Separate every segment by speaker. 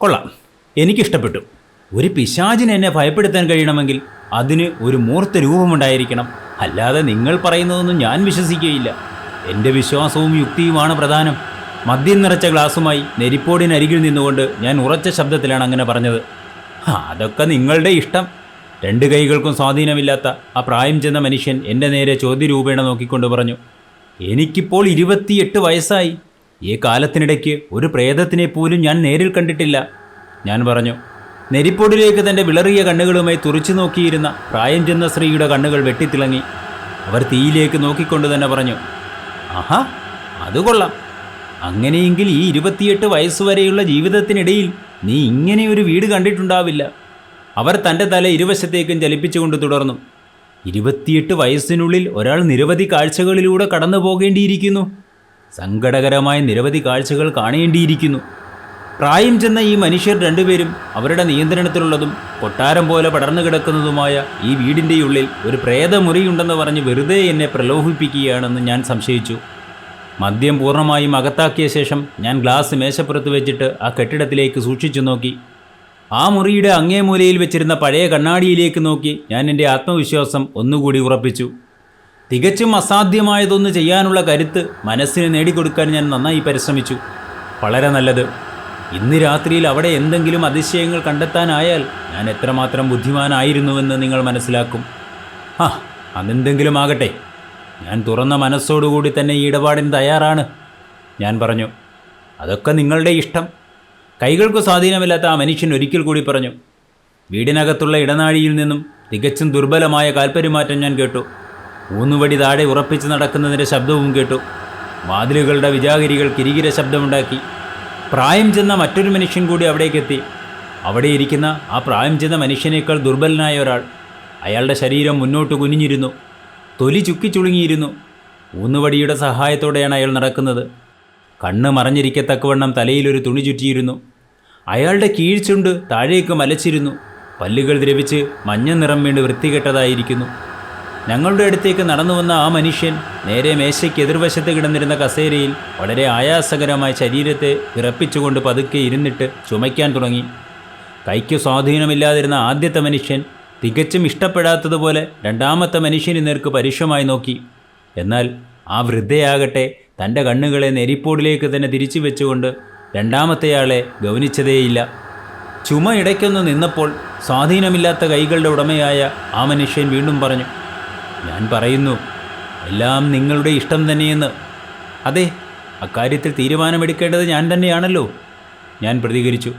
Speaker 1: കൊള്ളാം, എനിക്കിഷ്ടപ്പെട്ടു. ഒരു പിശാചിന് എന്നെ ഭയപ്പെടുത്താൻ കഴിയണമെങ്കിൽ അതിന് ഒരു മൂർത്ത രൂപമുണ്ടായിരിക്കണം. അല്ലാതെ നിങ്ങൾ പറയുന്നതൊന്നും ഞാൻ വിശ്വസിക്കുകയില്ല. എൻ്റെ വിശ്വാസവും യുക്തിയുമാണ് പ്രധാനം. മദ്യം നിറച്ച ഗ്ലാസുമായി നെരിപ്പോടിനരികിൽ നിന്നുകൊണ്ട് ഞാൻ ഉറച്ച ശബ്ദത്തിലാണ് അങ്ങനെ പറഞ്ഞത്. അതൊക്കെ നിങ്ങളുടെ ഇഷ്ടം. രണ്ട് കൈകൾക്കും സ്വാധീനമില്ലാത്ത ആ പ്രായം ചെന്ന മനുഷ്യൻ എൻ്റെ നേരെ ചോദ്യരൂപേണ നോക്കിക്കൊണ്ട് പറഞ്ഞു. എനിക്കിപ്പോൾ 28 വയസ്സായി. ഈ കാലത്തിനിടയ്ക്ക് ഒരു പ്രേതത്തിനെ പോലും ഞാൻ നേരിൽ കണ്ടിട്ടില്ല. ഞാൻ പറഞ്ഞു. നെരിപ്പോടിലേക്ക് തൻ്റെ വിളറിയ കണ്ണുകളുമായി തുറച്ചു നോക്കിയിരുന്ന പ്രായം ചെന്ന സ്ത്രീയുടെ കണ്ണുകൾ വെട്ടിത്തിളങ്ങി. അവർ തീയിലേക്ക് നോക്കിക്കൊണ്ട് തന്നെ പറഞ്ഞു, ആഹാ, അത് കൊള്ളാം. അങ്ങനെയെങ്കിൽ ഈ 28 വയസ്സുവരെയുള്ള ജീവിതത്തിനിടയിൽ നീ ഇങ്ങനെയൊരു വീട് കണ്ടിട്ടുണ്ടാവില്ല. അവർ തൻ്റെ തല ഇരുവശത്തേക്കും ചലിപ്പിച്ചുകൊണ്ട് തുടർന്നു. 28 വയസ്സിനുള്ളിൽ ഒരാൾ നിരവധി കാഴ്ചകളിലൂടെ കടന്നു പോകേണ്ടിയിരിക്കുന്നു. സങ്കടകരമായ നിരവധി കാഴ്ചകൾ കാണേണ്ടിയിരിക്കുന്നു. പ്രായം ചെന്ന ഈ മനുഷ്യർ രണ്ടുപേരും അവരുടെ നിയന്ത്രണത്തിലുള്ളതും കൊട്ടാരം പോലെ പടർന്നു കിടക്കുന്നതുമായ ഈ വീടിൻ്റെ ഉള്ളിൽ ഒരു പ്രേതമുറിയുണ്ടെന്ന് പറഞ്ഞ് വെറുതെ എന്നെ പ്രലോഭിപ്പിക്കുകയാണെന്ന് ഞാൻ സംശയിച്ചു. മദ്യം പൂർണ്ണമായും അകത്താക്കിയ ശേഷം ഞാൻ ഗ്ലാസ് മേശപ്പുറത്ത് വെച്ചിട്ട് ആ കെട്ടിടത്തിലേക്ക് സൂക്ഷിച്ചു നോക്കി. ആ മുറിയുടെ അങ്ങേ മൂലയിൽ വെച്ചിരുന്ന പഴയ കണ്ണാടിയിലേക്ക് നോക്കി ഞാൻ എൻ്റെ ആത്മവിശ്വാസം ഒന്നുകൂടി ഉറപ്പിച്ചു. തികച്ചും അസാധ്യമായതൊന്ന് ചെയ്യാനുള്ള കരുത്ത് മനസ്സിന് നേടിക്കൊടുക്കാൻ ഞാൻ നന്നായി പരിശ്രമിച്ചു. വളരെ നല്ലത്. ഇന്ന് രാത്രിയിൽ അവിടെ എന്തെങ്കിലും അതിശയങ്ങൾ കണ്ടെത്താനായാൽ ഞാൻ എത്രമാത്രം ബുദ്ധിമാനായിരുന്നുവെന്ന് നിങ്ങൾ മനസ്സിലാക്കും. അതെന്തെങ്കിലും ആകട്ടെ, ഞാൻ തുറന്ന മനസ്സോടുകൂടി തന്നെ ഈ ഇടപാടിന് തയ്യാറാണ്. ഞാൻ പറഞ്ഞു. അതൊക്കെ നിങ്ങളുടെ ഇഷ്ടം. കൈകൾക്ക് സ്വാധീനമില്ലാത്ത ആ മനുഷ്യൻ ഒരിക്കൽ കൂടി പറഞ്ഞു. വീടിനകത്തുള്ള ഇടനാഴിയിൽ നിന്നും തികച്ചും ദുർബലമായ കാൽപെരുമാറ്റം ഞാൻ കേട്ടു. ഊന്നുവടി താഴെ ഉറപ്പിച്ച് നടക്കുന്നതിൻ്റെ ശബ്ദവും കേട്ടു. വാതിലുകളുടെ വിജാഗിരികൾ കിരികിര ശബ്ദമുണ്ടാക്കി. പ്രായം ചെന്ന മറ്റൊരു മനുഷ്യൻ കൂടി അവിടേക്കെത്തി. അവിടെ ഇരിക്കുന്ന ആ പ്രായം ചെന്ന മനുഷ്യനേക്കാൾ ദുർബലനായ ഒരാൾ. അയാളുടെ ശരീരം മുന്നോട്ട് കുനിഞ്ഞിരുന്നു. തൊലി ചുക്കിച്ചുളുങ്ങിയിരുന്നു. ഊന്നുവടിയുടെ സഹായത്തോടെയാണ് അയാൾ നടക്കുന്നത്. കണ്ണ് മറഞ്ഞിരിക്കത്തക്കവണ്ണം തലയിലൊരു തുണി ചുറ്റിയിരുന്നു. അയാളുടെ കീഴ്ചുണ്ട് താഴേക്ക് മലച്ചിരുന്നു. പല്ലുകൾ ദ്രവിച്ച് മഞ്ഞ നിറം വീണ്ട് വൃത്തികെട്ടതായിരിക്കുന്നു. ഞങ്ങളുടെ അടുത്തേക്ക് നടന്നു വന്ന ആ മനുഷ്യൻ നേരെ മേശയ്ക്ക് എതിർവശത്ത് കിടന്നിരുന്ന കസേരയിൽ വളരെ ആയാസകരമായി ശരീരത്തെ വിറപ്പിച്ചുകൊണ്ട് പതുക്കെ ഇരുന്നിട്ട് ചുമയ്ക്കാൻ തുടങ്ങി. കൈക്ക് സ്വാധീനമില്ലാതിരുന്ന ആദ്യത്തെ മനുഷ്യൻ തികച്ചും ഇഷ്ടപ്പെടാത്തതുപോലെ രണ്ടാമത്തെ മനുഷ്യന് നേർക്ക് പരുഷമായി നോക്കി. എന്നാൽ ആ വൃദ്ധയാകട്ടെ തൻ്റെ കണ്ണുകളെ നെരിപ്പോടിലേക്ക് തന്നെ തിരിച്ചു വെച്ചുകൊണ്ട് രണ്ടാമത്തെയാളെ ഗൗനിച്ചതേയില്ല. ചുമ ഇടയ്ക്കൊന്ന് നിന്നപ്പോൾ സ്വാധീനമില്ലാത്ത കൈകളുടെ ഉടമയായ ആ മനുഷ്യൻ വീണ്ടും പറഞ്ഞു, ഞാൻ പറയുന്നു, എല്ലാം നിങ്ങളുടെ ഇഷ്ടം തന്നെയെന്ന്. അതെ, അക്കാര്യത്തിൽ തീരുമാനമെടുക്കേണ്ടത് ഞാൻ തന്നെയാണല്ലോ. ഞാൻ പ്രതികരിച്ചു.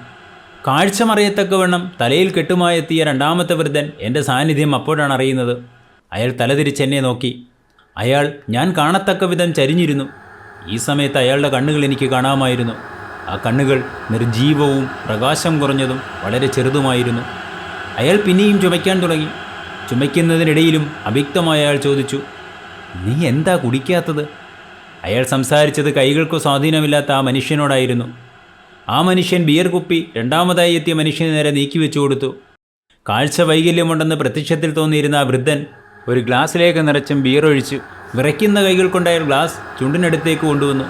Speaker 1: കാഴ്ച മറയത്തക്കവണ്ണം തലയിൽ കെട്ടുമായെത്തിയ രണ്ടാമത്തെ വൃദ്ധൻ എൻ്റെ സാന്നിധ്യം അപ്പോഴാണ് അറിയുന്നത്. അയാൾ തലതിരിച്ചെന്നെ നോക്കി. അയാൾ ഞാൻ കാണത്തക്ക വിധം ചരിഞ്ഞിരുന്നു. ഈ സമയത്ത് അയാളുടെ കണ്ണുകൾ എനിക്ക് കാണാമായിരുന്നു. ആ കണ്ണുകൾ നിർജീവവും പ്രകാശം കുറഞ്ഞതും വളരെ ചെറുതുമായിരുന്നു. അയാൾ പിന്നെയും ചുമയ്ക്കാൻ തുടങ്ങി. ചുമയ്ക്കുന്നതിനിടയിലും അവ്യക്തമായ അയാൾ ചോദിച്ചു, നീ എന്താ കുടിക്കാത്തത്? അയാൾ സംസാരിച്ചത് കൈകൾക്ക് സ്വാധീനമില്ലാത്ത ആ മനുഷ്യനോടായിരുന്നു. ആ മനുഷ്യൻ ബിയർ കുപ്പി രണ്ടാമതായി എത്തിയ മനുഷ്യന് നേരെ നീക്കിവെച്ചു കൊടുത്തു. കാഴ്ച വൈകല്യമുണ്ടെന്ന് പ്രത്യക്ഷത്തിൽ തോന്നിയിരുന്ന ആ വൃദ്ധൻ ഒരു ഗ്ലാസ്സിലേക്ക് നിറച്ചും ബിയർ ഒഴിച്ചു. വിറയ്ക്കുന്ന കൈകൾ കൊണ്ടയാൾ ഗ്ലാസ് ചുണ്ടിനടുത്തേക്ക് കൊണ്ടുവന്നു.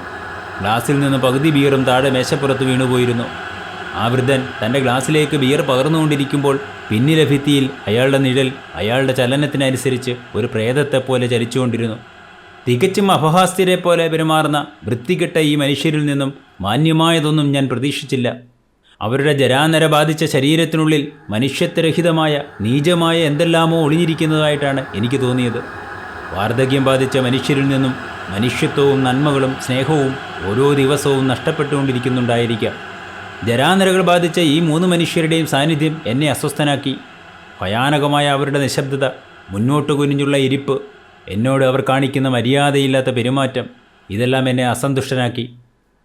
Speaker 1: ഗ്ലാസ്സിൽ നിന്ന് പകുതി ബിയറും താഴെ മേശപ്പുറത്ത് വീണുപോയിരുന്നു. ആ വൃദ്ധൻ തൻ്റെ ഗ്ലാസ്സിലേക്ക് ബിയർ പകർന്നുകൊണ്ടിരിക്കുമ്പോൾ പിന്നിലെ ഭിത്തിയിൽ അയാളുടെ നിഴൽ അയാളുടെ ചലനത്തിനനുസരിച്ച് ഒരു പ്രേതത്തെപ്പോലെ ചലിച്ചുകൊണ്ടിരുന്നു. തികച്ചും അപഹാസ്യരെ പോലെ പെരുമാറുന്ന വൃത്തികെട്ട ഈ മനുഷ്യരിൽ നിന്നും മാന്യമായതൊന്നും ഞാൻ പ്രതീക്ഷിച്ചില്ല. അവരുടെ ജരാനര ബാധിച്ച ശരീരത്തിനുള്ളിൽ മനുഷ്യത്വരഹിതമായ നീചമായ എന്തെല്ലാമോ ഒളിഞ്ഞിരിക്കുന്നതായിട്ടാണ് എനിക്ക് തോന്നിയത്. വാർദ്ധക്യം ബാധിച്ച മനുഷ്യരിൽ നിന്നും മനുഷ്യത്വവും നന്മകളും സ്നേഹവും ഓരോ ദിവസവും നഷ്ടപ്പെട്ടുകൊണ്ടിരിക്കുന്നുണ്ടായിരിക്കാം. ജരാനരകൾ ബാധിച്ച ഈ 3 മനുഷ്യരുടെയും സാന്നിധ്യം എന്നെ അസ്വസ്ഥനാക്കി. ഭയാനകമായ അവരുടെ നിശബ്ദത, മുന്നോട്ട് കുനിഞ്ഞുള്ള ഇരിപ്പ്, എന്നോട് അവർ കാണിക്കുന്ന മര്യാദയില്ലാത്ത പെരുമാറ്റം, ഇതെല്ലാം എന്നെ അസന്തുഷ്ടനാക്കി.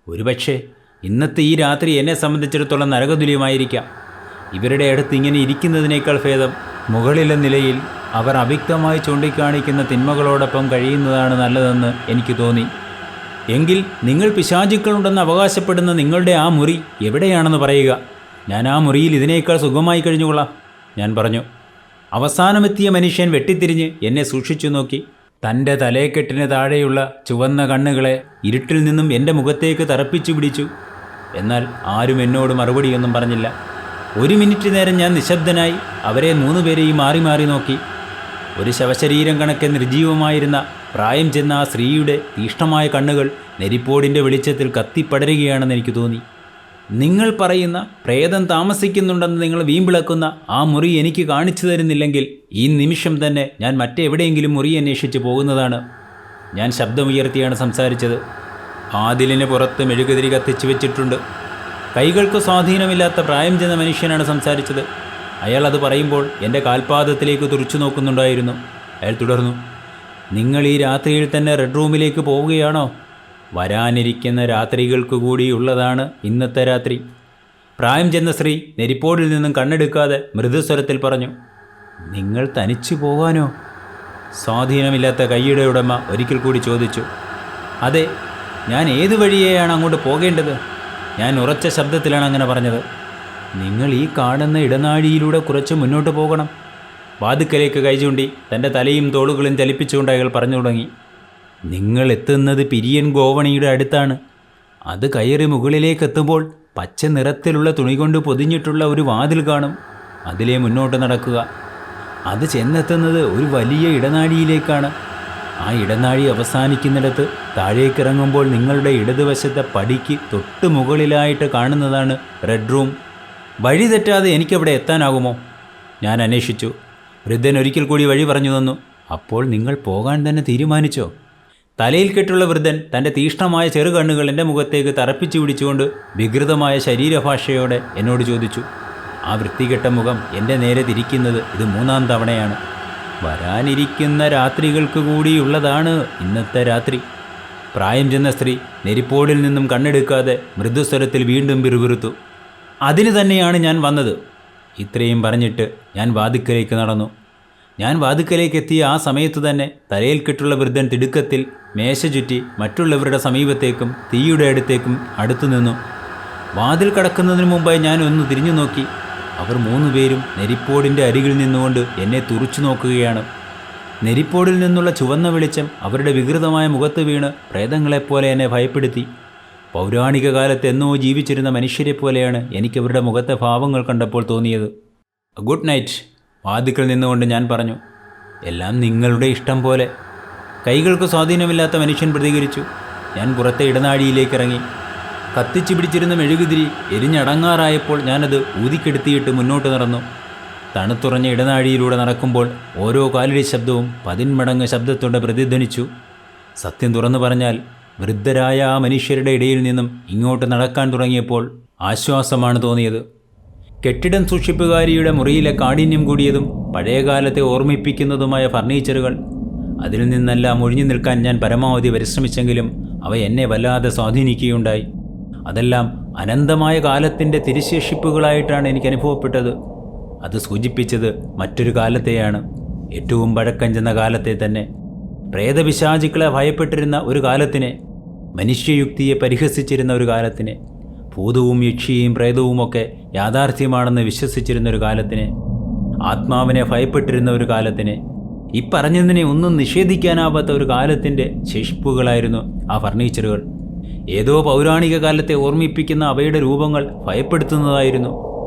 Speaker 1: ഒരുപക്ഷെ ഇന്നത്തെ ഈ രാത്രി എന്നെ സംബന്ധിച്ചിടത്തോളം നരകതുല്യമായിരിക്കാം. ഇവരുടെ അടുത്ത് ഇങ്ങനെ ഇരിക്കുന്നതിനേക്കാൾ ഭേദം മുകളിലെ നിലയിൽ അവർ അവ്യക്തമായി ചൂണ്ടിക്കാണിക്കുന്ന തിന്മകളോടൊപ്പം കഴിയുന്നതാണ് നല്ലതെന്ന് എനിക്ക് തോന്നി. എങ്കിൽ നിങ്ങൾ പിശാചുക്കളുണ്ടെന്ന് അവകാശപ്പെടുന്ന നിങ്ങളുടെ ആ മുറി എവിടെയാണെന്ന് പറയുക. ഞാൻ ആ മുറിയിൽ ഇതിനേക്കാൾ സുഖമായി കഴിഞ്ഞുകൊള്ളാം. ഞാൻ പറഞ്ഞു. അവസാനമെത്തിയ മനുഷ്യൻ വെട്ടിത്തിരിഞ്ഞ് എന്നെ സൂക്ഷിച്ചു നോക്കി. തൻ്റെ തലേക്കെട്ടിന് താഴെയുള്ള ചുവന്ന കണ്ണുകളെ ഇരുട്ടിൽ നിന്നും എൻ്റെ മുഖത്തേക്ക് തറപ്പിച്ചു പിടിച്ചു. എന്നാൽ ആരും എന്നോട് മറുപടിയൊന്നും പറഞ്ഞില്ല. 1 മിനിറ്റ് നേരം ഞാൻ നിശബ്ദനായി അവരെ 3 പേരെയും മാറി മാറി നോക്കി. ഒരു ശവശരീരം കണക്കെ നിർജീവമായിരുന്ന പ്രായം ചെന്ന ആ സ്ത്രീയുടെ തീഷ്ണമായ കണ്ണുകൾ നെരിപ്പോടിൻ്റെ വെളിച്ചത്തിൽ കത്തിപ്പടരുകയാണെന്ന് എനിക്ക് തോന്നി. നിങ്ങൾ പറയുന്ന പ്രേതം താമസിക്കുന്നുണ്ടെന്ന് നിങ്ങൾ വീമ്പിളക്കുന്ന ആ മുറി എനിക്ക് കാണിച്ചു തരുന്നില്ലെങ്കിൽ ഈ നിമിഷം തന്നെ ഞാൻ മറ്റെവിടെയെങ്കിലും മുറി അന്വേഷിച്ച് പോകുന്നതാണ്. ഞാൻ ശബ്ദമുയർത്തിയാണ് സംസാരിച്ചത്. ആദിലിന് പുറത്ത് മെഴുകുതിരി കത്തിച്ചു വെച്ചിട്ടുണ്ട്. കൈകൾക്ക് സ്വാധീനമില്ലാത്ത പ്രായം ചെന്ന മനുഷ്യനാണ് സംസാരിച്ചത്. അയാൾ അത് പറയുമ്പോൾ എൻ്റെ കാൽപാദത്തിലേക്ക് തുറച്ചു നോക്കുന്നുണ്ടായിരുന്നു. അയാൾ തുടർന്നു, നിങ്ങൾ ഈ രാത്രിയിൽ തന്നെ റെഡ് റൂമിലേക്ക് പോവുകയാണോ? വരാനിരിക്കുന്ന രാത്രികൾക്ക് കൂടിയുള്ളതാണ് ഇന്നത്തെ രാത്രി. പ്രായം ചെന്ന സ്ത്രീ നെരിപ്പോടിൽ നിന്നും കണ്ണെടുക്കാതെ മൃദുസ്വരത്തിൽ പറഞ്ഞു. നിങ്ങൾ തനിച്ചു പോകാനോ? സ്വാധീനമില്ലാത്ത കൈയുടെ ഉടമ ഒരിക്കൽ കൂടി ചോദിച്ചു. അതെ, ഞാൻ ഏതു വഴിയെയാണ് അങ്ങോട്ട് പോകേണ്ടത്? ഞാൻ ഉറച്ച ശബ്ദത്തിലാണ് അങ്ങനെ പറഞ്ഞത്. നിങ്ങൾ ഈ കാണുന്ന ഇടനാഴിയിലൂടെ കുറച്ച് മുന്നോട്ട് പോകണം. വാതുക്കലേക്ക് കൈ ചൂണ്ടി തൻ്റെ തലയും തോളുകളും ചലിപ്പിച്ചുകൊണ്ട് അയാൾ പറഞ്ഞു തുടങ്ങി. നിങ്ങൾ എത്തുന്നത് പിരിയൻ ഗോവണിയുടെ അടുത്താണ്. അത് കയറി മുകളിലേക്ക് എത്തുമ്പോൾ പച്ച നിറത്തിലുള്ള തുണി കൊണ്ട് പൊതിഞ്ഞിട്ടുള്ള ഒരു വാതിൽ കാണും. അതിലേ മുന്നോട്ട് നടക്കുക. അത് ചെന്നെത്തുന്നത് ഒരു വലിയ ഇടനാഴിയിലേക്കാണ്. ആ ഇടനാഴി അവസാനിക്കുന്നിടത്ത് താഴേക്കിറങ്ങുമ്പോൾ നിങ്ങളുടെ ഇടതുവശത്തെ പടിക്ക് തൊട്ട് മുകളിലായിട്ട് കാണുന്നതാണ് റെഡ് റൂം. വഴി തെറ്റാതെ എനിക്കവിടെ എത്താനാകുമോ? ഞാൻ അന്വേഷിച്ചു. വൃദ്ധൻ ഒരിക്കൽ കൂടി വഴി പറഞ്ഞു തന്നു. അപ്പോൾ നിങ്ങൾ പോകാൻ തന്നെ തീരുമാനിച്ചോ? തലയിൽ കെട്ടുള്ള വൃദ്ധൻ തൻ്റെ തീഷ്ണമായ ചെറുകണ്ണുകൾ എൻ്റെ മുഖത്തേക്ക് തറപ്പിച്ചു പിടിച്ചുകൊണ്ട് വികൃതമായ ശരീരഭാഷയോടെ എന്നോട് ചോദിച്ചു. ആ വൃത്തികെട്ട മുഖം എൻ്റെ നേരെ തിരിക്കുന്നത് ഇത് 3-ാം തവണയാണ്. വരാനിരിക്കുന്ന രാത്രികൾക്ക് കൂടിയുള്ളതാണ് ഇന്നത്തെ രാത്രി. പ്രായം ചെന്ന സ്ത്രീ നെരിപ്പോടിൽ നിന്നും കണ്ണെടുക്കാതെ മൃദുസ്വരത്തിൽ വീണ്ടും പിറുപിറുത്തു. അതിന് തന്നെയാണ് ഞാൻ വന്നത്. ഇത്രയും പറഞ്ഞിട്ട് ഞാൻ വാതിക്കലേക്ക് നടന്നു. ഞാൻ വാതിക്കലേക്ക് എത്തിയ ആ സമയത്തു തന്നെ തലയിൽ കെട്ടുള്ള വൃദ്ധൻ തിടുക്കത്തിൽ മേശ ചുറ്റി മറ്റുള്ളവരുടെ സമീപത്തേക്കും തീയുടെ അടുത്തേക്കും അടുത്തു നിന്നു. വാതിൽ കടക്കുന്നതിന് മുമ്പായി ഞാൻ ഒന്ന് തിരിഞ്ഞു നോക്കി. അവർ 3 പേരും നെരിപ്പോടിൻ്റെ അരികിൽ നിന്നുകൊണ്ട് എന്നെ തുറിച്ചു നോക്കുകയാണ്. നെരിപ്പോടിൽ നിന്നുള്ള ചുവന്ന വെളിച്ചം അവരുടെ വികൃതമായ മുഖത്ത് വീണ് പ്രേതങ്ങളെപ്പോലെ എന്നെ ഭയപ്പെടുത്തി. പൗരാണിക കാലത്ത് എന്നോ ജീവിച്ചിരുന്ന മനുഷ്യരെ പോലെയാണ് എനിക്കവരുടെ മുഖത്തെ ഭാവങ്ങൾ കണ്ടപ്പോൾ തോന്നിയത്. ഗുഡ് നൈറ്റ്, വാതിക്കൽ നിന്നുകൊണ്ട് ഞാൻ പറഞ്ഞു. എല്ലാം നിങ്ങളുടെ ഇഷ്ടം പോലെ. കൈകൾക്ക് സ്വാധീനമില്ലാത്ത മനുഷ്യൻ പ്രതികരിച്ചു. ഞാൻ പുറത്തെ ഇടനാഴിയിലേക്ക് ഇറങ്ങി. കത്തിച്ചു പിടിച്ചിരുന്ന മെഴുകുതിരി എരിഞ്ഞടങ്ങാറായപ്പോൾ ഞാനത് ഊതിക്കെടുത്തിയിട്ട് മുന്നോട്ട് നടന്നു. തണുത്തുറഞ്ഞ ഇടനാഴിയിലൂടെ നടക്കുമ്പോൾ ഓരോ കാലടി ശബ്ദവും 10 മടങ്ങ് ശബ്ദത്തോടെ പ്രതിധ്വനിച്ചു. സത്യം തുറന്നു പറഞ്ഞാൽ വൃദ്ധരായ ആ മനുഷ്യരുടെ ഇടയിൽ നിന്നും ഇങ്ങോട്ട് നടക്കാൻ തുടങ്ങിയപ്പോൾ ആശ്വാസമാണ് തോന്നിയത്. കെട്ടിടം സൂക്ഷിപ്പുകാരിയുടെ മുറിയിലെ കാഠിന്യം കൂടിയതും പഴയകാലത്തെ ഓർമ്മിപ്പിക്കുന്നതുമായ ഫർണിച്ചറുകൾ, അതിൽ നിന്നെല്ലാം ഒഴിഞ്ഞു നിൽക്കാൻ ഞാൻ പരമാവധി പരിശ്രമിച്ചെങ്കിലും അവ എന്നെ വല്ലാതെ സ്വാധീനിക്കുകയുണ്ടായി. അതെല്ലാം അനന്തമായ കാലത്തിൻ്റെ തിരുശേഷിപ്പുകളായിട്ടാണ് എനിക്ക് അനുഭവപ്പെട്ടത്. അത് സൂചിപ്പിച്ചത് മറ്റൊരു കാലത്തെയാണ്, ഏറ്റവും പഴക്കം ചെന്ന കാലത്തെ തന്നെ. പ്രേതപിശാചുക്കളെ ഭയപ്പെട്ടിരുന്ന ഒരു കാലത്തിനെ, മനുഷ്യയുക്തിയെ പരിഹസിച്ചിരുന്ന ഒരു കാലത്തിനെ, ഭൂതവും യക്ഷിയും പ്രേതവുമൊക്കെ യാഥാർത്ഥ്യമാണെന്ന് വിശ്വസിച്ചിരുന്ന ഒരു കാലത്തിനെ, ആത്മാവിനെ ഭയപ്പെട്ടിരുന്ന ഒരു കാലത്തിനെ, ഇപ്പറഞ്ഞതിനെ ഒന്നും നിഷേധിക്കാനാവാത്ത ഒരു കാലത്തിൻ്റെ ശേഷിപ്പുകളായിരുന്നു ആ ഫർണിച്ചറുകൾ. ഏതോ പൗരാണിക കാലത്തെ ഓർമ്മിപ്പിക്കുന്ന അവയുടെ രൂപങ്ങൾ ഭയപ്പെടുത്തുന്നതായിരുന്നു.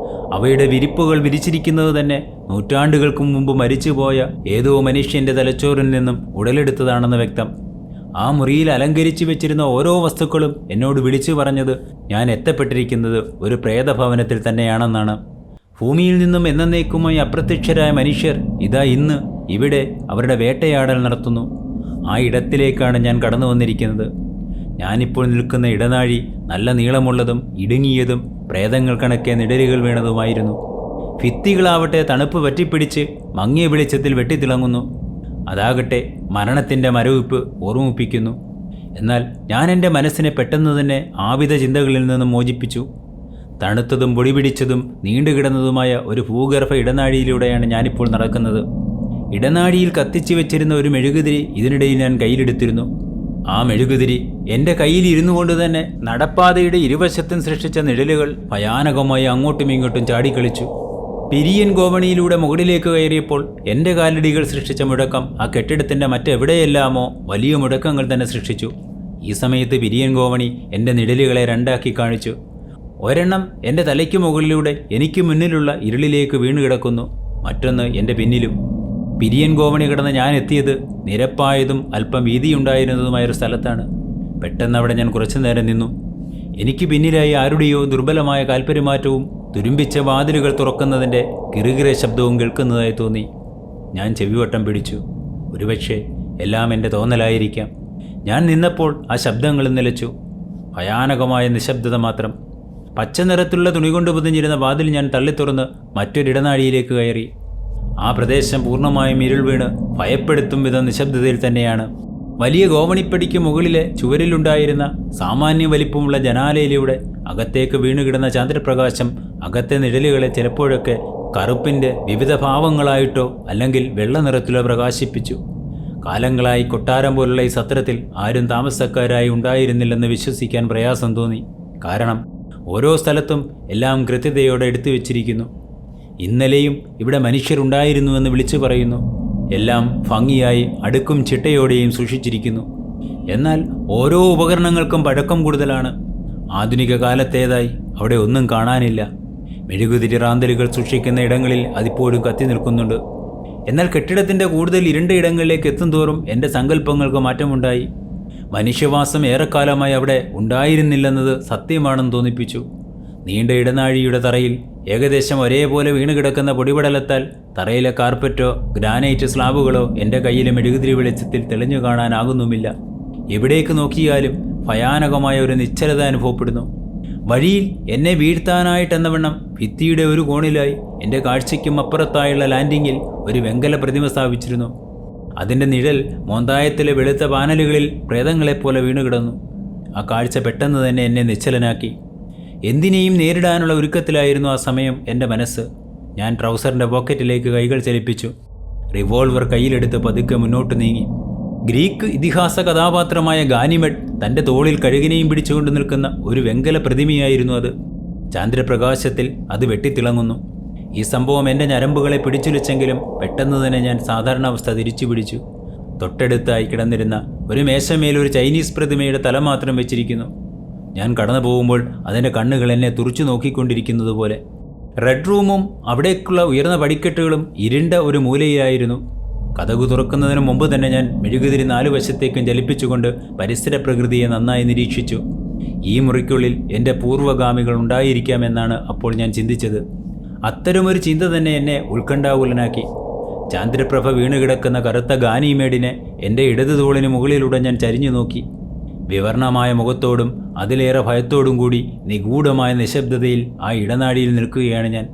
Speaker 1: അവയുടെ വിരിപ്പുകൾ വിരിച്ചിരിക്കുന്നത് തന്നെ നൂറ്റാണ്ടുകൾക്ക് മുമ്പ് മരിച്ചുപോയ ഏതോ മനുഷ്യൻ്റെ തലച്ചോറിൽ നിന്നും ഉടലെടുത്തതാണെന്ന് വ്യക്തം. ആ മുറിയിൽ അലങ്കരിച്ചു വെച്ചിരുന്ന ഓരോ വസ്തുക്കളും എന്നോട് വിളിച്ചു പറഞ്ഞത് ഞാൻ എത്തപ്പെട്ടിരിക്കുന്നത് ഒരു പ്രേതഭവനത്തിൽ തന്നെയാണെന്നാണ്. ഭൂമിയിൽ നിന്നും എന്നേക്കുമായി അപ്രത്യക്ഷരായ മനുഷ്യർ ഇതാ ഇന്ന് ഇവിടെ അവരുടെ വേട്ടയാടൽ നടത്തുന്നു. ആ ഇടത്തിലേക്കാണ് ഞാൻ കടന്നു വന്നിരിക്കുന്നത്. ഞാനിപ്പോൾ നിൽക്കുന്ന ഇടനാഴി നല്ല നീളമുള്ളതും ഇടുങ്ങിയതും പ്രേതങ്ങൾ കണക്കെ നിഴലുകൾ വീണതുമായിരുന്നു. ഭിത്തികളാവട്ടെ തണുപ്പ് പറ്റിപ്പിടിച്ച് മങ്ങിയ വെളിച്ചത്തിൽ വെട്ടിത്തിളങ്ങുന്നു. അതാകട്ടെ മരണത്തിൻ്റെ മരവിപ്പ് ഓർമ്മിപ്പിക്കുന്നു. എന്നാൽ ഞാൻ എൻ്റെ മനസ്സിനെ പെട്ടെന്ന് തന്നെ ആവിധ ചിന്തകളിൽ നിന്നും മോചിപ്പിച്ചു. തണുത്തതും പൊടിപിടിച്ചതും നീണ്ടുകിടന്നതുമായ ഒരു ഭൂഗർഭ ഇടനാഴിയിലൂടെയാണ് ഞാനിപ്പോൾ നടക്കുന്നത്. ഇടനാഴിയിൽ കത്തിച്ചു വെച്ചിരുന്ന ഒരു മെഴുകുതിരി ഇതിനിടയിൽ ഞാൻ കയ്യിലെടുത്തിരുന്നു. ആ മെഴുകുതിരി എൻ്റെ കയ്യിൽ ഇരുന്നു കൊണ്ട് തന്നെ നടപ്പാതയുടെ ഇരുവശത്തും സൃഷ്ടിച്ച നിഴലുകൾ ഭയാനകമായി അങ്ങോട്ടും ഇങ്ങോട്ടും ചാടിക്കളിച്ചു. പിരിയൻ ഗോവണിയിലൂടെ മുകളിലേക്ക് കയറിയപ്പോൾ എൻ്റെ കാലടികൾ സൃഷ്ടിച്ച മുഴക്കം ആ കെട്ടിടത്തിൻ്റെ മറ്റെവിടെയെല്ലാമോ വലിയ മുഴക്കങ്ങൾ തന്നെ സൃഷ്ടിച്ചു. ഈ സമയത്ത് പിരിയൻ ഗോവണി എൻ്റെ നിഴലുകളെ രണ്ടാക്കി കാണിച്ചു. ഒരെണ്ണം എൻ്റെ തലയ്ക്ക് മുകളിലൂടെ എനിക്ക് മുന്നിലുള്ള ഇരുളിലേക്ക് വീണ് കിടക്കുന്നു, മറ്റൊന്ന് എൻ്റെ പിന്നിലും. പിരിയൻ ഗോവണി കിടന്ന് ഞാൻ എത്തിയത് നിരപ്പായതും അല്പം വീതിയുണ്ടായിരുന്നതുമായൊരു സ്ഥലത്താണ്. പെട്ടെന്ന് അവിടെ ഞാൻ കുറച്ചു നേരം നിന്നു. എനിക്ക് പിന്നിലായി ആരുടെയോ ദുർബലമായ കാൽപെരുമാറ്റവും തുരുമ്പിച്ച വാതിലുകൾ തുറക്കുന്നതിൻ്റെ കിറുകിറ ശബ്ദവും കേൾക്കുന്നതായി തോന്നി. ഞാൻ ചെവിവട്ടം പിടിച്ചു. ഒരുപക്ഷെ എല്ലാം എൻ്റെ തോന്നലായിരിക്കാം. ഞാൻ നിന്നപ്പോൾ ആ ശബ്ദങ്ങൾ നിലച്ചു. ഭയാനകമായ നിശബ്ദത മാത്രം. പച്ച നിറത്തിലുള്ള തുണി കൊണ്ട് പൊതിഞ്ഞിരുന്ന വാതിൽ ഞാൻ തള്ളിത്തുറന്ന് മറ്റൊരിടനാഴിയിലേക്ക് കയറി. ആ പ്രദേശം പൂർണ്ണമായും ഇരുൾ വീണ് ഭയപ്പെടുത്തും വിധം നിശബ്ദതയിൽ തന്നെയാണ്. വലിയ ഗോവണിപ്പടിക്ക് മുകളിലെ ചുവരിലുണ്ടായിരുന്ന സാമാന്യ വലിപ്പമുള്ള ജനാലയിലൂടെ അകത്തേക്ക് വീണുകിടന്ന ചന്ദ്രപ്രകാശം അകത്തെ നിഴലുകളെ ചിലപ്പോഴൊക്കെ കറുപ്പിൻ്റെ വിവിധ ഭാവങ്ങളായിട്ടോ അല്ലെങ്കിൽ വെള്ള നിറത്തിലോ പ്രകാശിപ്പിച്ചു. കാലങ്ങളായി കൊട്ടാരം പോലുള്ള ഈ സത്രത്തിൽ ആരും താമസക്കാരായി ഉണ്ടായിരുന്നില്ലെന്ന് വിശ്വസിക്കാൻ പ്രയാസം തോന്നി. കാരണം ഓരോ സ്ഥലത്തും എല്ലാം കൃത്യതയോടെ എടുത്തു വച്ചിരിക്കുന്നു. ഇന്നലെയും ഇവിടെ മനുഷ്യരുണ്ടായിരുന്നുവെന്ന് വിളിച്ചു പറയുന്നു. എല്ലാം ഭംഗിയായി അടുക്കും ചിട്ടയോടെയും സൂക്ഷിച്ചിരിക്കുന്നു. എന്നാൽ ഓരോ ഉപകരണങ്ങൾക്കും പഴക്കം കൂടുതലാണ്. ആധുനിക കാലത്തേതായി അവിടെ ഒന്നും കാണാനില്ല. മെഴുകുതിരി റാന്തലുകൾ സൂക്ഷിക്കുന്ന ഇടങ്ങളിൽ അതിപ്പോഴും കത്തി നിൽക്കുന്നുണ്ട്. എന്നാൽ കെട്ടിടത്തിൻ്റെ കൂടുതൽ ഇരുണ്ട ഇടങ്ങളിലേക്ക് എത്തുംതോറും എൻ്റെ സങ്കല്പങ്ങൾക്ക് മാറ്റമുണ്ടായി. മനുഷ്യവാസം ഏറെക്കാലമായി അവിടെ ഉണ്ടായിരുന്നില്ലെന്നത് സത്യമാണെന്ന് തോന്നിപ്പിച്ചു. നീണ്ട ഇടനാഴിയുടെ തറയിൽ ഏകദേശം ഒരേപോലെ വീണുകിടക്കുന്ന പൊടിപടലത്താൽ തറയിലെ കാർപ്പറ്റോ ഗ്രാനൈറ്റ് സ്ലാബുകളോ എൻ്റെ കയ്യിലെ മെഴുകുതിരി വെളിച്ചത്തിൽ തെളിഞ്ഞു കാണാനാകുന്നുമില്ല. എവിടേക്ക് നോക്കിയാലും ഭയാനകമായ ഒരു നിശ്ചലത അനുഭവപ്പെടുന്നു. വഴിയിൽ എന്നെ വീഴ്ത്താനായിട്ടെന്ന വണ്ണം ഭിത്തിയുടെ ഒരു കോണിലായി എൻ്റെ കാഴ്ചയ്ക്കും അപ്പുറത്തായുള്ള ലാൻഡിങ്ങിൽ ഒരു വെങ്കല പ്രതിമ സ്ഥാപിച്ചിരുന്നു. അതിൻ്റെ നിഴൽ മോന്തായത്തിലെ വെളുത്ത പാനലുകളിൽ പ്രേതങ്ങളെപ്പോലെ വീണുകിടന്നു. ആ കാഴ്ച പെട്ടെന്ന് തന്നെ എന്നെ നിശ്ചലനാക്കി. എന്തിനേയും നേരിടാനുള്ള ഒരുക്കത്തിലായിരുന്നു ആ സമയം എൻ്റെ മനസ്സ്. ഞാൻ ട്രൗസറിൻ്റെ പോക്കറ്റിലേക്ക് കൈകൾ ചലിപ്പിച്ചു. റിവോൾവർ കയ്യിലെടുത്ത് പതുക്കെ മുന്നോട്ട് നീങ്ങി. ഗ്രീക്ക് ഇതിഹാസ കഥാപാത്രമായ ഗാനിമെഡ് തൻ്റെ തോളിൽ കഴുകിനെയും പിടിച്ചുകൊണ്ട് നിൽക്കുന്ന ഒരു വെങ്കല പ്രതിമയായിരുന്നു അത്. ചാന്ദ്രപ്രകാശത്തിൽ അത് വെട്ടിത്തിളങ്ങുന്നു. ഈ സംഭവം എൻ്റെ ഞരമ്പുകളെ പിടിച്ചുലിച്ചെങ്കിലും പെട്ടെന്ന് തന്നെ ഞാൻ സാധാരണ അവസ്ഥ തിരിച്ചു പിടിച്ചു. തൊട്ടടുത്തായി കിടന്നിരുന്ന ഒരു മേശമേൽ ഒരു ചൈനീസ് പ്രതിമയുടെ തല മാത്രം വെച്ചിരിക്കുന്നു. ഞാൻ കടന്നു പോകുമ്പോൾ അതിൻ്റെ കണ്ണുകൾ എന്നെ തുറച്ചു നോക്കിക്കൊണ്ടിരിക്കുന്നത് പോലെ. റെഡ് റൂമും അവിടേക്കുള്ള ഉയർന്ന പടിക്കെട്ടുകളും ഇരുണ്ട ഒരു മൂലയിലായിരുന്നു. കതകു തുറക്കുന്നതിന് മുമ്പ് തന്നെ ഞാൻ മെഴുകുതിരി 4 വശത്തേക്കും ചലിപ്പിച്ചുകൊണ്ട് പരിസര പ്രകൃതിയെ നന്നായി നിരീക്ഷിച്ചു. ഈ മുറിക്കുള്ളിൽ എൻ്റെ പൂർവ്വഗാമികൾ ഉണ്ടായിരിക്കാമെന്നാണ് അപ്പോൾ ഞാൻ ചിന്തിച്ചത്. അത്തരമൊരു ചിന്ത തന്നെ എന്നെ ഉത്കണ്ഠാകുലനാക്കി. ചാന്ദ്രപ്രഭ വീണുകിടക്കുന്ന കറുത്ത ഗാനിമേഡിനെ എൻ്റെ ഇടതു തോളിന് മുകളിലൂടെ ഞാൻ ചരിഞ്ഞു നോക്കി. വിവർണമായ മുഖത്തോടും അതിലേറെ ഭയത്തോടും കൂടി നിഗൂഢമായ നിശബ്ദതയിൽ ആ ഇടനാഴിയിൽ നിൽക്കുകയാണ് ഞാൻ.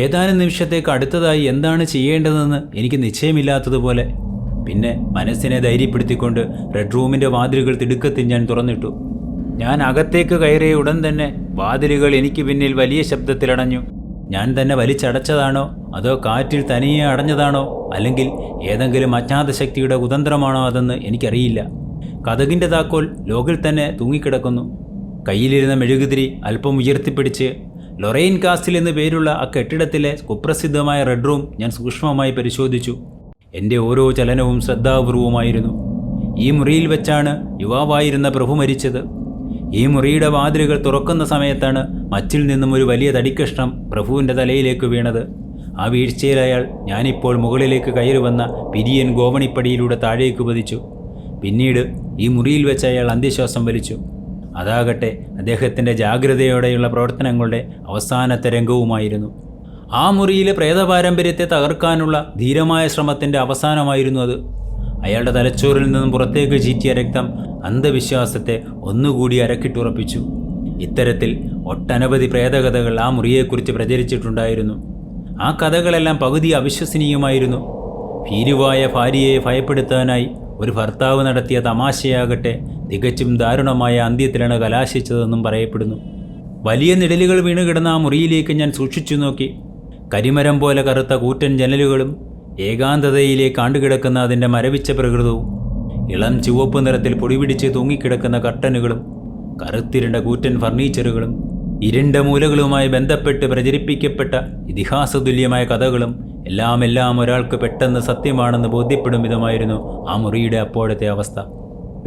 Speaker 1: ഏതാനും നിമിഷത്തേക്ക് അടുത്തതായി എന്താണ് ചെയ്യേണ്ടതെന്ന് എനിക്ക് നിശ്ചയമില്ലാത്തതുപോലെ. പിന്നെ മനസ്സിനെ ധൈര്യപ്പെടുത്തിക്കൊണ്ട് റെഡ് റൂമിൻ്റെ വാതിലുകൾ തിടുക്കത്തിൽ ഞാൻ തുറന്നിട്ടു. ഞാൻ അകത്തേക്ക് കയറിയ ഉടൻ തന്നെ വാതിലുകൾ എനിക്ക് പിന്നിൽ വലിയ ശബ്ദത്തിലടഞ്ഞു. ഞാൻ തന്നെ വലിച്ചടച്ചതാണോ അതോ കാറ്റിൽ തനിയെ അടഞ്ഞതാണോ അല്ലെങ്കിൽ ഏതെങ്കിലും അജ്ഞാത ശക്തിയുടെ കുതന്ത്രമാണോ അതെന്ന് എനിക്കറിയില്ല. കതകിൻ്റെ താക്കോൽ ലോകിൽ തന്നെ തൂങ്ങിക്കിടക്കുന്നു. കയ്യിലിരുന്ന മെഴുകുതിരി അല്പം ഉയർത്തിപ്പിടിച്ച് ലൊറൈൻ കാസ്റ്റിൽ എന്ന് പേരുള്ള ആ കെട്ടിടത്തിലെ കുപ്രസിദ്ധമായ റെഡ് റൂം ഞാൻ സൂക്ഷ്മമായി പരിശോധിച്ചു. എൻ്റെ ഓരോ ചലനവും ശ്രദ്ധാപൂർവമായിരുന്നു. ഈ മുറിയിൽ വെച്ചാണ് യുവാവായിരുന്ന പ്രഭു മരിച്ചത്. ഈ മുറിയുടെ വാതിലുകൾ തുറക്കുന്ന സമയത്താണ് മച്ചിൽ നിന്നും ഒരു വലിയ തടിക്കഷ്ണം പ്രഭുവിൻ്റെ തലയിലേക്ക് വീണത്. ആ വീഴ്ചയിൽ അയാൾ ഞാനിപ്പോൾ മുകളിലേക്ക് കയറി വന്ന പിരിയൻ ഗോവണിപ്പടിയിലൂടെ താഴേക്ക് പതിച്ചു. പിന്നീട് ഈ മുറിയിൽ വെച്ച് അയാൾ അന്ത്യശ്വാസം വലിച്ചു. അതാകട്ടെ അദ്ദേഹത്തിൻ്റെ ജാഗ്രതയോടെയുള്ള പ്രവർത്തനങ്ങളുടെ അവസാനത്തെ രംഗവുമായിരുന്നു. ആ മുറിയിലെ പ്രേതപാരമ്പര്യത്തെ തകർക്കാനുള്ള ധീരമായ ശ്രമത്തിൻ്റെ അവസാനമായിരുന്നു അത്. അയാളുടെ തലച്ചോറിൽ നിന്നും പുറത്തേക്ക് ചീറ്റിയ രക്തം അന്ധവിശ്വാസത്തെ ഒന്നുകൂടി അരക്കിട്ടുറപ്പിച്ചു. ഇത്തരത്തിൽ ഒട്ടനവധി പ്രേതകഥകൾ ആ മുറിയെക്കുറിച്ച് പ്രചരിച്ചിട്ടുണ്ടായിരുന്നു. ആ കഥകളെല്ലാം പകുതി അവിശ്വസനീയമായിരുന്നു. ഭീരുവായ ഭാര്യയെ ഭയപ്പെടുത്താനായി ഒരു ഭർത്താവ് നടത്തിയ തമാശയാകട്ടെ തികച്ചും ദാരുണമായ അന്ത്യത്തിലാണ് കലാശിച്ചതെന്നും പറയപ്പെടുന്നു. വലിയ നിഴലുകൾ വീണുകിടന്ന ആ മുറിയിലേക്ക് ഞാൻ സൂക്ഷിച്ചു നോക്കി. കരിമരം പോലെ കറുത്ത കൂറ്റൻ ജനലുകളും ഏകാന്തതയിലേക്ക് ആണ്ടുകിടക്കുന്ന അതിൻ്റെ മരവിച്ച പ്രകൃതവും ഇളം ചുവപ്പ് നിറത്തിൽ പൊടിപിടിച്ച് തൂങ്ങിക്കിടക്കുന്ന കർട്ടനുകളും കറുത്തിരുണ്ട കൂറ്റൻ ഫർണിച്ചറുകളും ഇരുണ്ട മൂലകളുമായി ബന്ധപ്പെട്ട് പ്രചരിപ്പിക്കപ്പെട്ട ഇതിഹാസതുല്യമായ കഥകളും എല്ലാം ഒരാൾക്ക് പെട്ടെന്ന് സത്യമാണെന്ന് ബോധ്യപ്പെടും വിധമായിരുന്നു ആ മുറിയുടെ അപ്പോഴത്തെ അവസ്ഥ.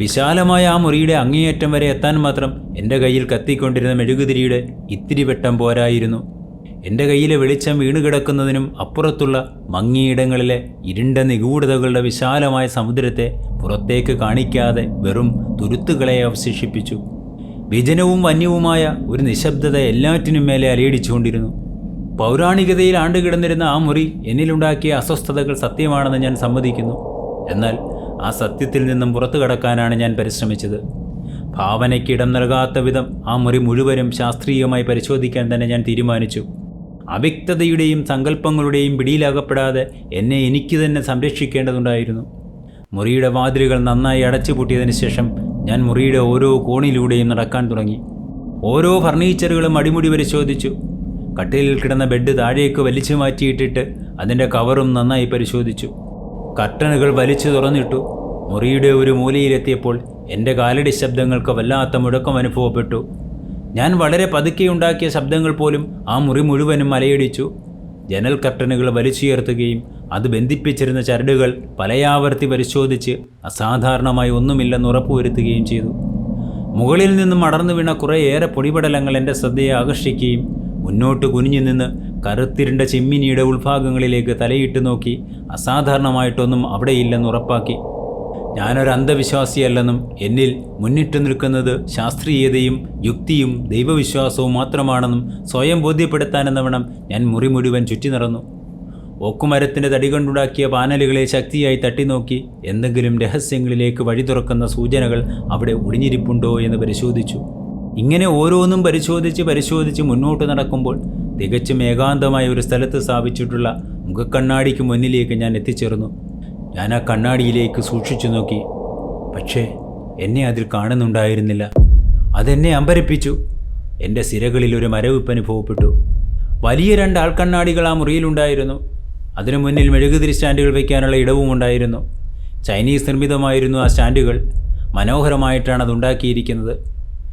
Speaker 1: വിശാലമായ ആ മുറിയുടെ അങ്ങേയറ്റം വരെ എത്താൻ മാത്രം എൻ്റെ കയ്യിൽ കത്തിക്കൊണ്ടിരുന്ന മെഴുകുതിരിയുടെ ഇത്തിരി വെട്ടം പോരായിരുന്നു. എൻ്റെ കയ്യിലെ വെളിച്ചം വീണുകിടക്കുന്നതിനും അപ്പുറത്തുള്ള മങ്ങിയിടങ്ങളിലെ ഇരുണ്ട നിഗൂഢതകളുടെ വിശാലമായ സമുദ്രത്തെ പുറത്തേക്ക് കാണിക്കാതെ വെറും തുരുത്തുകളെ അവശേഷിപ്പിച്ചു. വിജനവും വന്യവുമായ ഒരു നിശബ്ദത എല്ലാറ്റിനും മേലെ അലയടിച്ചുകൊണ്ടിരുന്നു. പൗരാണികതയിൽ ആണ്ടുകിടന്നിരുന്ന ആ മുറി എന്നിലുണ്ടാക്കിയ അസ്വസ്ഥതകൾ സത്യമാണെന്ന് ഞാൻ സമ്മതിക്കുന്നു. എന്നാൽ ആ സത്യത്തിൽ നിന്നും പുറത്തു കടക്കാനാണ് ഞാൻ പരിശ്രമിച്ചത്. ഭാവനയ്ക്ക് ഇടം നൽകാത്ത വിധം ആ മുറി മുഴുവനും ശാസ്ത്രീയമായി പരിശോധിക്കാൻ തന്നെ ഞാൻ തീരുമാനിച്ചു. അവ്യക്തതയുടെയും സങ്കല്പങ്ങളുടെയും പിടിയിലകപ്പെടാതെ എന്നെ എനിക്ക് തന്നെ സംരക്ഷിക്കേണ്ടതുണ്ടായിരുന്നു. മുറിയുടെ വാതിലുകൾ നന്നായി അടച്ചുപൂട്ടിയതിന് ശേഷം ഞാൻ മുറിയുടെ ഓരോ കോണിലൂടെയും നടക്കാൻ തുടങ്ങി. ഓരോ ഫർണിച്ചറുകളും അടിമുടി പരിശോധിച്ചു. കട്ടിലിൽ കിടന്ന ബെഡ് താഴേക്ക് വലിച്ചു മാറ്റിയിട്ടിട്ട് അതിൻ്റെ കവറും നന്നായി പരിശോധിച്ചു. കർട്ടനുകൾ വലിച്ചു തുറന്നിട്ടു. മുറിയുടെ ഒരു മൂലയിലെത്തിയപ്പോൾ എൻ്റെ കാലടി ശബ്ദങ്ങൾക്ക് വല്ലാത്ത മുഴക്കം അനുഭവപ്പെട്ടു. ഞാൻ വളരെ പതുക്കെയുണ്ടാക്കിയ ശബ്ദങ്ങൾ പോലും ആ മുറി മുഴുവനും അലയടിച്ചു. ജനൽ കർട്ടനുകൾ വലിച്ചുയർത്തുകയും അത് ബന്ധിപ്പിച്ചിരുന്ന ചരടുകൾ പലയാവർത്തി പരിശോധിച്ച് അസാധാരണമായി ഒന്നുമില്ലെന്ന് ഉറപ്പുവരുത്തുകയും ചെയ്തു. മുകളിൽ നിന്നും അടർന്നു വീണ കുറേയേറെ പൊടിപടലങ്ങൾ എൻ്റെ ശ്രദ്ധയെ ആകർഷിക്കുകയും മുന്നോട്ട് കുനിഞ്ഞു നിന്ന് കറുത്തിരുണ്ട ചിമ്മിനിയുടെ ഉൾഭാഗങ്ങളിലേക്ക് തലയിട്ട് നോക്കി അസാധാരണമായിട്ടൊന്നും അവിടെയില്ലെന്ന് ഉറപ്പാക്കി. ഞാനൊരു അന്ധവിശ്വാസിയല്ലെന്നും എന്നിൽ മുന്നിട്ട് നിൽക്കുന്നത് ശാസ്ത്രീയതയും യുക്തിയും ദൈവവിശ്വാസവും മാത്രമാണെന്നും സ്വയം ബോധ്യപ്പെടുത്താനെന്ന വണ്ണം ഞാൻ മുറി മുഴുവൻ ചുറ്റി നടന്നു. ഓക്കുമരത്തിൻ്റെ തടി കൊണ്ടുണ്ടാക്കിയ പാനലുകളെ ശക്തിയായി തട്ടിനോക്കി എന്തെങ്കിലും രഹസ്യങ്ങളിലേക്ക് വഴി തുറക്കുന്ന സൂചനകൾ അവിടെ ഒളിഞ്ഞിരിപ്പുണ്ടോ എന്ന് പരിശോധിച്ചു. ഇങ്ങനെ ഓരോന്നും പരിശോധിച്ച് മുന്നോട്ട് നടക്കുമ്പോൾ തികച്ചും ഏകാന്തമായ ഒരു സ്ഥലത്ത് സ്ഥാപിച്ചിട്ടുള്ള മുഖക്കണ്ണാടിക്ക് മുന്നിലേക്ക് ഞാൻ എത്തിച്ചേർന്നു. ഞാൻ ആ കണ്ണാടിയിലേക്ക് സൂക്ഷിച്ചു നോക്കി. പക്ഷേ എന്നെ അതിൽ കാണുന്നുണ്ടായിരുന്നില്ല. അതെന്നെ അമ്പരപ്പിച്ചു. എൻ്റെ സിരകളിൽ ഒരു മരവിപ്പ് അനുഭവപ്പെട്ടു. വലിയ 2 ആൾക്കണ്ണാടികൾ ആ മുറിയിലുണ്ടായിരുന്നു. അതിനു മുന്നിൽ മെഴുകുതിരി സ്റ്റാൻഡുകൾ വയ്ക്കാനുള്ള ഇടവും ഉണ്ടായിരുന്നു. ചൈനീസ് നിർമ്മിതമായിരുന്നു ആ സ്റ്റാൻഡുകൾ. മനോഹരമായിട്ടാണ് അതുണ്ടാക്കിയിരിക്കുന്നത്.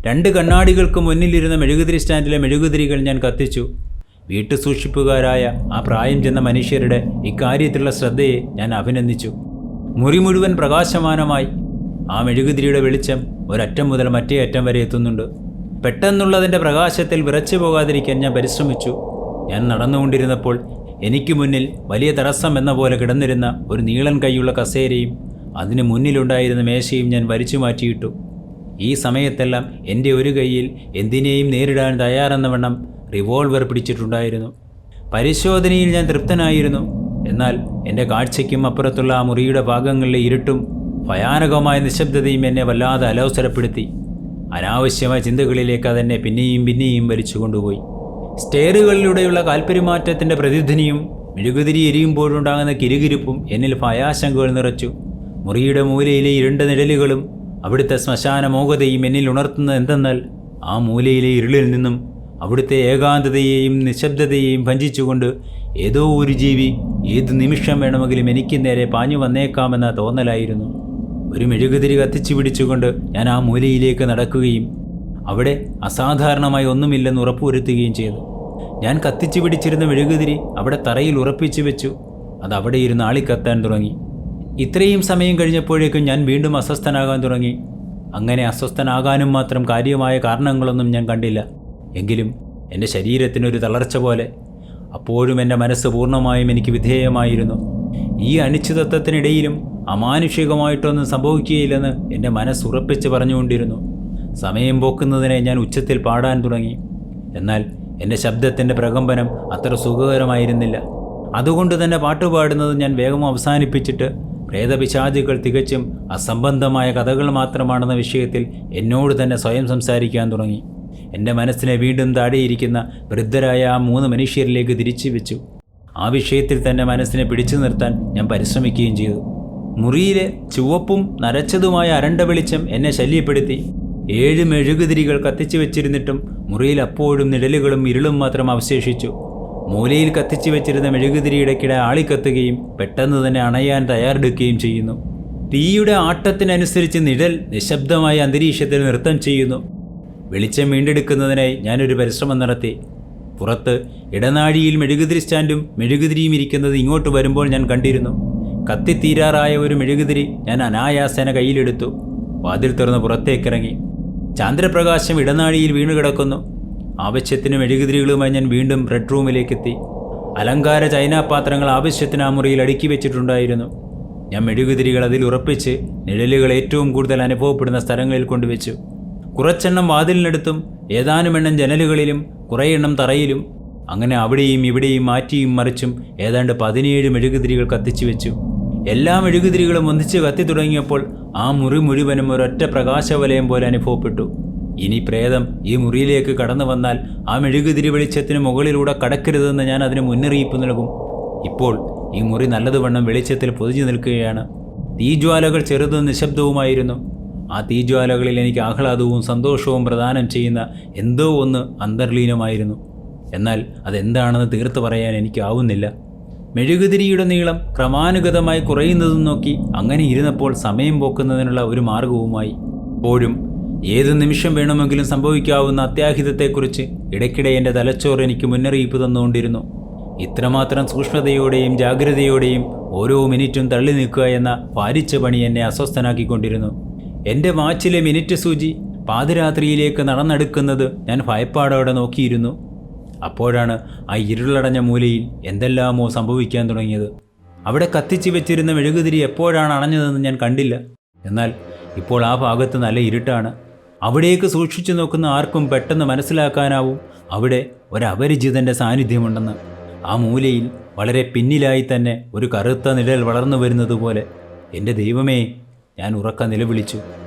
Speaker 1: 2 കണ്ണാടികൾക്ക് മുന്നിലിരുന്ന മെഴുകുതിരി സ്റ്റാൻഡിലെ മെഴുകുതിരികൾ ഞാൻ കത്തിച്ചു. വീട്ടുസൂക്ഷിപ്പുകാരായ ആ പ്രായം ചെന്ന മനുഷ്യരുടെ ഇക്കാര്യത്തിലുള്ള ശ്രദ്ധയെ ഞാൻ അഭിനന്ദിച്ചു. മുറി മുഴുവൻ പ്രകാശമാനമായി. ആ മെഴുകുതിരിയുടെ വെളിച്ചം ഒരറ്റം മുതൽ മറ്റേ അറ്റം വരെ എത്തുന്നുണ്ട്. പെട്ടെന്നുള്ളതിൻ്റെ പ്രകാശത്തിൽ വിറച്ചു പോകാതിരിക്കാൻ ഞാൻ പരിശ്രമിച്ചു. ഞാൻ നടന്നുകൊണ്ടിരുന്നപ്പോൾ എനിക്ക് മുന്നിൽ വലിയ തടസ്സം എന്ന പോലെ കിടന്നിരുന്ന ഒരു നീളൻ കൈയുള്ള കസേരയും അതിന് മുന്നിലുണ്ടായിരുന്ന മേശയും ഞാൻ വലിച്ചു മാറ്റിയിട്ടു. ഈ സമയത്തെല്ലാം എൻ്റെ ഒരു കൈയിൽ എന്തിനേയും നേരിടാൻ തയ്യാറെന്ന വണ്ണം റിവോൾവർ പിടിച്ചിട്ടുണ്ടായിരുന്നു. പരിശോധനയിൽ ഞാൻ തൃപ്തനായിരുന്നു. എന്നാൽ എൻ്റെ കാഴ്ചയ്ക്കും അപ്പുറത്തുള്ള ആ മുറിയുടെ ഭാഗങ്ങളിലെ ഇരുട്ടും ഭയാനകമായ നിശബ്ദതയും എന്നെ വല്ലാതെ അലോസരപ്പെടുത്തി. അനാവശ്യമായ ചിന്തകളിലേക്ക് അതെന്നെ പിന്നെയും വലിച്ചു കൊണ്ടുപോയി. സ്റ്റെയറുകളിലൂടെയുള്ള കാൽപെരുമാറ്റത്തിൻ്റെ പ്രതിധ്വനിയും മെഴുകുതിരി എരിയുമ്പോഴുണ്ടാകുന്ന കിരുകിരുപ്പും എന്നിൽ ഭയാശങ്കകൾ നിറച്ചു. മുറിയുടെ മൂലയിലെ ഇരുണ്ട നിഴലുകളും അവിടുത്തെ ശ്മശാന മോഹതയും എന്നിൽ ഉണർത്തുന്നത് എന്തെന്നാൽ ആ മൂലയിലെ ഇരുളിൽ നിന്നും അവിടുത്തെ ഏകാന്തതയെയും നിശബ്ദതയെയും ഭഞ്ജിച്ചുകൊണ്ട് ഏതോ ഒരു ജീവി ഏത് നിമിഷം വേണമെങ്കിലും എനിക്ക് നേരെ പാഞ്ഞു വന്നേക്കാമെന്ന തോന്നലായിരുന്നു. ഒരു മെഴുകുതിരി കത്തിച്ചു പിടിച്ചുകൊണ്ട് ഞാൻ ആ മൂലയിലേക്ക് നടക്കുകയും അവിടെ അസാധാരണമായി ഒന്നുമില്ലെന്ന് ഉറപ്പുവരുത്തുകയും ചെയ്തു. ഞാൻ കത്തിച്ചു പിടിച്ചിരുന്ന മെഴുകുതിരി അവിടെ തറയിൽ ഉറപ്പിച്ചു വെച്ചു. അത് അവിടെ ഇരുന്ന് ആളിക്കത്താൻ തുടങ്ങി. ഇത്രയും സമയം കഴിഞ്ഞപ്പോഴേക്കും ഞാൻ വീണ്ടും അസ്വസ്ഥനാകാൻ തുടങ്ങി. അങ്ങനെ അസ്വസ്ഥനാകാനും മാത്രം കാര്യമായ കാരണങ്ങളൊന്നും ഞാൻ കണ്ടില്ല. എങ്കിലും എൻ്റെ ശരീരത്തിനൊരു തളർച്ച പോലെ. അപ്പോഴും എൻ്റെ മനസ്സ് പൂർണ്ണമായും എനിക്ക് വിധേയമായിരുന്നു. ഈ അനിശ്ചിതത്വത്തിനിടയിലും അമാനുഷികമായിട്ടൊന്നും സംഭവിക്കുകയില്ലെന്ന് എൻ്റെ മനസ്സ് ഉറപ്പിച്ച് പറഞ്ഞുകൊണ്ടിരുന്നു. സമയം പോക്കുന്നതിനെ ഞാൻ ഉച്ചത്തിൽ പാടാൻ തുടങ്ങി. എന്നാൽ എൻ്റെ ശബ്ദത്തിൻ്റെ പ്രകമ്പനം അത്ര സുഖകരമായിരുന്നില്ല. അതുകൊണ്ട് തന്നെ പാട്ടുപാടുന്നത് ഞാൻ വേഗം അവസാനിപ്പിച്ചിട്ട് പ്രേതപിശാചുകൾ തികച്ചും അസംബന്ധമായ കഥകൾ മാത്രമാണെന്ന വിഷയത്തിൽ എന്നോട് തന്നെ സ്വയം സംസാരിക്കാൻ തുടങ്ങി. എൻ്റെ മനസ്സിനെ വീണ്ടും താഴെയിരിക്കുന്ന വൃദ്ധരായ ആ 3 മനുഷ്യരിലേക്ക് തിരിച്ചു വെച്ചു. ആ വിഷയത്തിൽ തന്നെ മനസ്സിനെ പിടിച്ചു നിർത്താൻ ഞാൻ പരിശ്രമിക്കുകയും ചെയ്തു. മുറിയിലെ ചുവപ്പും നരച്ചതുമായ അരണ്ട വെളിച്ചം എന്നെ ശല്യപ്പെടുത്തി. 7 മെഴുകുതിരികൾ കത്തിച്ചു വെച്ചിരുന്നിട്ടും മുറിയിൽ അപ്പോഴും നിഴലുകളും ഇരുളും മാത്രം അവശേഷിച്ചു. മൂലയിൽ കത്തിച്ചു വെച്ചിരുന്ന മെഴുകുതിരി ഇടയ്ക്കിടെ ആളിക്കത്തുകയും പെട്ടെന്ന് തന്നെ അണയാൻ തയ്യാറെടുക്കുകയും ചെയ്യുന്നു. തീയുടെ ആട്ടത്തിനനുസരിച്ച് നിഴൽ നിശബ്ദമായ അന്തരീക്ഷത്തിൽ നൃത്തം ചെയ്യുന്നു. വെളിച്ചം വീണ്ടെടുക്കുന്നതിനായി ഞാനൊരു പരിശ്രമം നടത്തി. പുറത്ത് ഇടനാഴിയിൽ മെഴുകുതിരി സ്റ്റാൻഡും മെഴുകുതിരിയും ഇരിക്കുന്നത് ഇങ്ങോട്ട് വരുമ്പോൾ ഞാൻ കണ്ടിരുന്നു. കത്തിത്തീരാറായ ഒരു മെഴുകുതിരി ഞാൻ അനായാസേന കയ്യിലെടുത്തു. വാതിൽ തുറന്ന് പുറത്തേക്കിറങ്ങി. ചാന്ദ്രപ്രകാശം ഇടനാഴിയിൽ വീണുകിടക്കുന്നു. ആവശ്യത്തിന് മെഴുകുതിരികളുമായി ഞാൻ വീണ്ടും ബെഡ്റൂമിലേക്കെത്തി. അലങ്കാര ചൈനാപാത്രങ്ങൾ ആവശ്യത്തിന് ആ മുറിയിൽ അടുക്കി വെച്ചിട്ടുണ്ടായിരുന്നു. ഞാൻ മെഴുകുതിരികൾ അതിൽ ഉറപ്പിച്ച് നിഴലുകൾ ഏറ്റവും കൂടുതൽ അനുഭവപ്പെടുന്ന സ്ഥലങ്ങളിൽ കൊണ്ടുവച്ചു. കുറച്ചെണ്ണം വാതിലിനടുത്തും ഏതാനും എണ്ണം ജനലുകളിലും കുറേയെണ്ണം തറയിലും. അങ്ങനെ അവിടെയും ഇവിടെയും മാറ്റിയും മറിച്ചും ഏതാണ്ട് 17 മെഴുകുതിരികൾ കത്തിച്ചു വെച്ചു. എല്ലാ മെഴുകുതിരികളും ഒന്നിച്ച് കത്തി തുടങ്ങിയപ്പോൾ ആ മുറി മുഴുവനും ഒരൊറ്റ പ്രകാശവലയം പോലെ അനുഭവപ്പെട്ടു. ഇനി പ്രേതം ഈ മുറിയിലേക്ക് കടന്നു വന്നാൽ ആ മെഴുകുതിരി വെളിച്ചത്തിന് മുകളിലൂടെ കടക്കരുതെന്ന് ഞാൻ അതിന് മുന്നറിയിപ്പ് നൽകും. ഇപ്പോൾ ഈ മുറി നല്ലതുവണ്ണം വെളിച്ചത്തിൽ പൊതിഞ്ഞു നിൽക്കുകയാണ്. തീജ്വാലകൾ ചെറുതും നിശബ്ദവുമായിരുന്നു. ആ തീജ്വാലകളിൽ എനിക്ക് ആഹ്ലാദവും സന്തോഷവും പ്രദാനം ചെയ്യുന്ന എന്തോ ഒന്ന് അന്തർലീനമായിരുന്നു. എന്നാൽ അതെന്താണെന്ന് തീർത്ത് പറയാൻ എനിക്കാവുന്നില്ല. മെഴുകുതിരിയുടെ നീളം ക്രമാനുഗതമായി കുറയുന്നതും നോക്കി അങ്ങനെ ഇരുന്നപ്പോൾ സമയം പോക്കുന്നതിനുള്ള ഒരു മാർഗവുമായി. അപ്പോഴും ഏതു നിമിഷം വേണമെങ്കിലും സംഭവിക്കാവുന്ന അത്യാഹിതത്തെക്കുറിച്ച് ഇടയ്ക്കിടെ എൻ്റെ തലച്ചോറ് എനിക്ക് മുന്നറിയിപ്പ് തന്നുകൊണ്ടിരുന്നു. ഇത്രമാത്രം സൂക്ഷ്മതയോടെയും ജാഗ്രതയോടെയും ഓരോ മിനിറ്റും തള്ളി നിൽക്കുക എന്ന ഭാരിച്ച പണി എന്നെ അസ്വസ്ഥനാക്കിക്കൊണ്ടിരുന്നു. എൻ്റെ വാച്ചിലെ മിനിറ്റ് സൂചി പാതിരാത്രിയിലേക്ക് നടന്നെടുക്കുന്നത് ഞാൻ ഭയപ്പാടോടെ നോക്കിയിരുന്നു. അപ്പോഴാണ് ആ ഇരുളടഞ്ഞ മൂലയിൽ എന്തെല്ലാമോ സംഭവിക്കാൻ തുടങ്ങിയത്. അവിടെ കത്തിച്ചു വെച്ചിരുന്ന മെഴുകുതിരി എപ്പോഴാണ് അണഞ്ഞതെന്ന് ഞാൻ കണ്ടില്ല. എന്നാൽ ഇപ്പോൾ ആ ഭാഗത്ത് നല്ല ഇരുട്ടാണ്. അവിടേക്ക് സൂക്ഷിച്ചു നോക്കുന്ന ആർക്കും പെട്ടെന്ന് മനസ്സിലാക്കാനാവും അവിടെ ഒരപരിചിതൻ്റെ സാന്നിധ്യമുണ്ടെന്ന്. ആ മൂലയിൽ വളരെ പിന്നിലായി തന്നെ ഒരു കറുത്ത നിഴൽ വളർന്നു വരുന്നതുപോലെ. എൻ്റെ ദൈവമേ, ഞാൻ ഉറക്ക നിലവിളിച്ചു.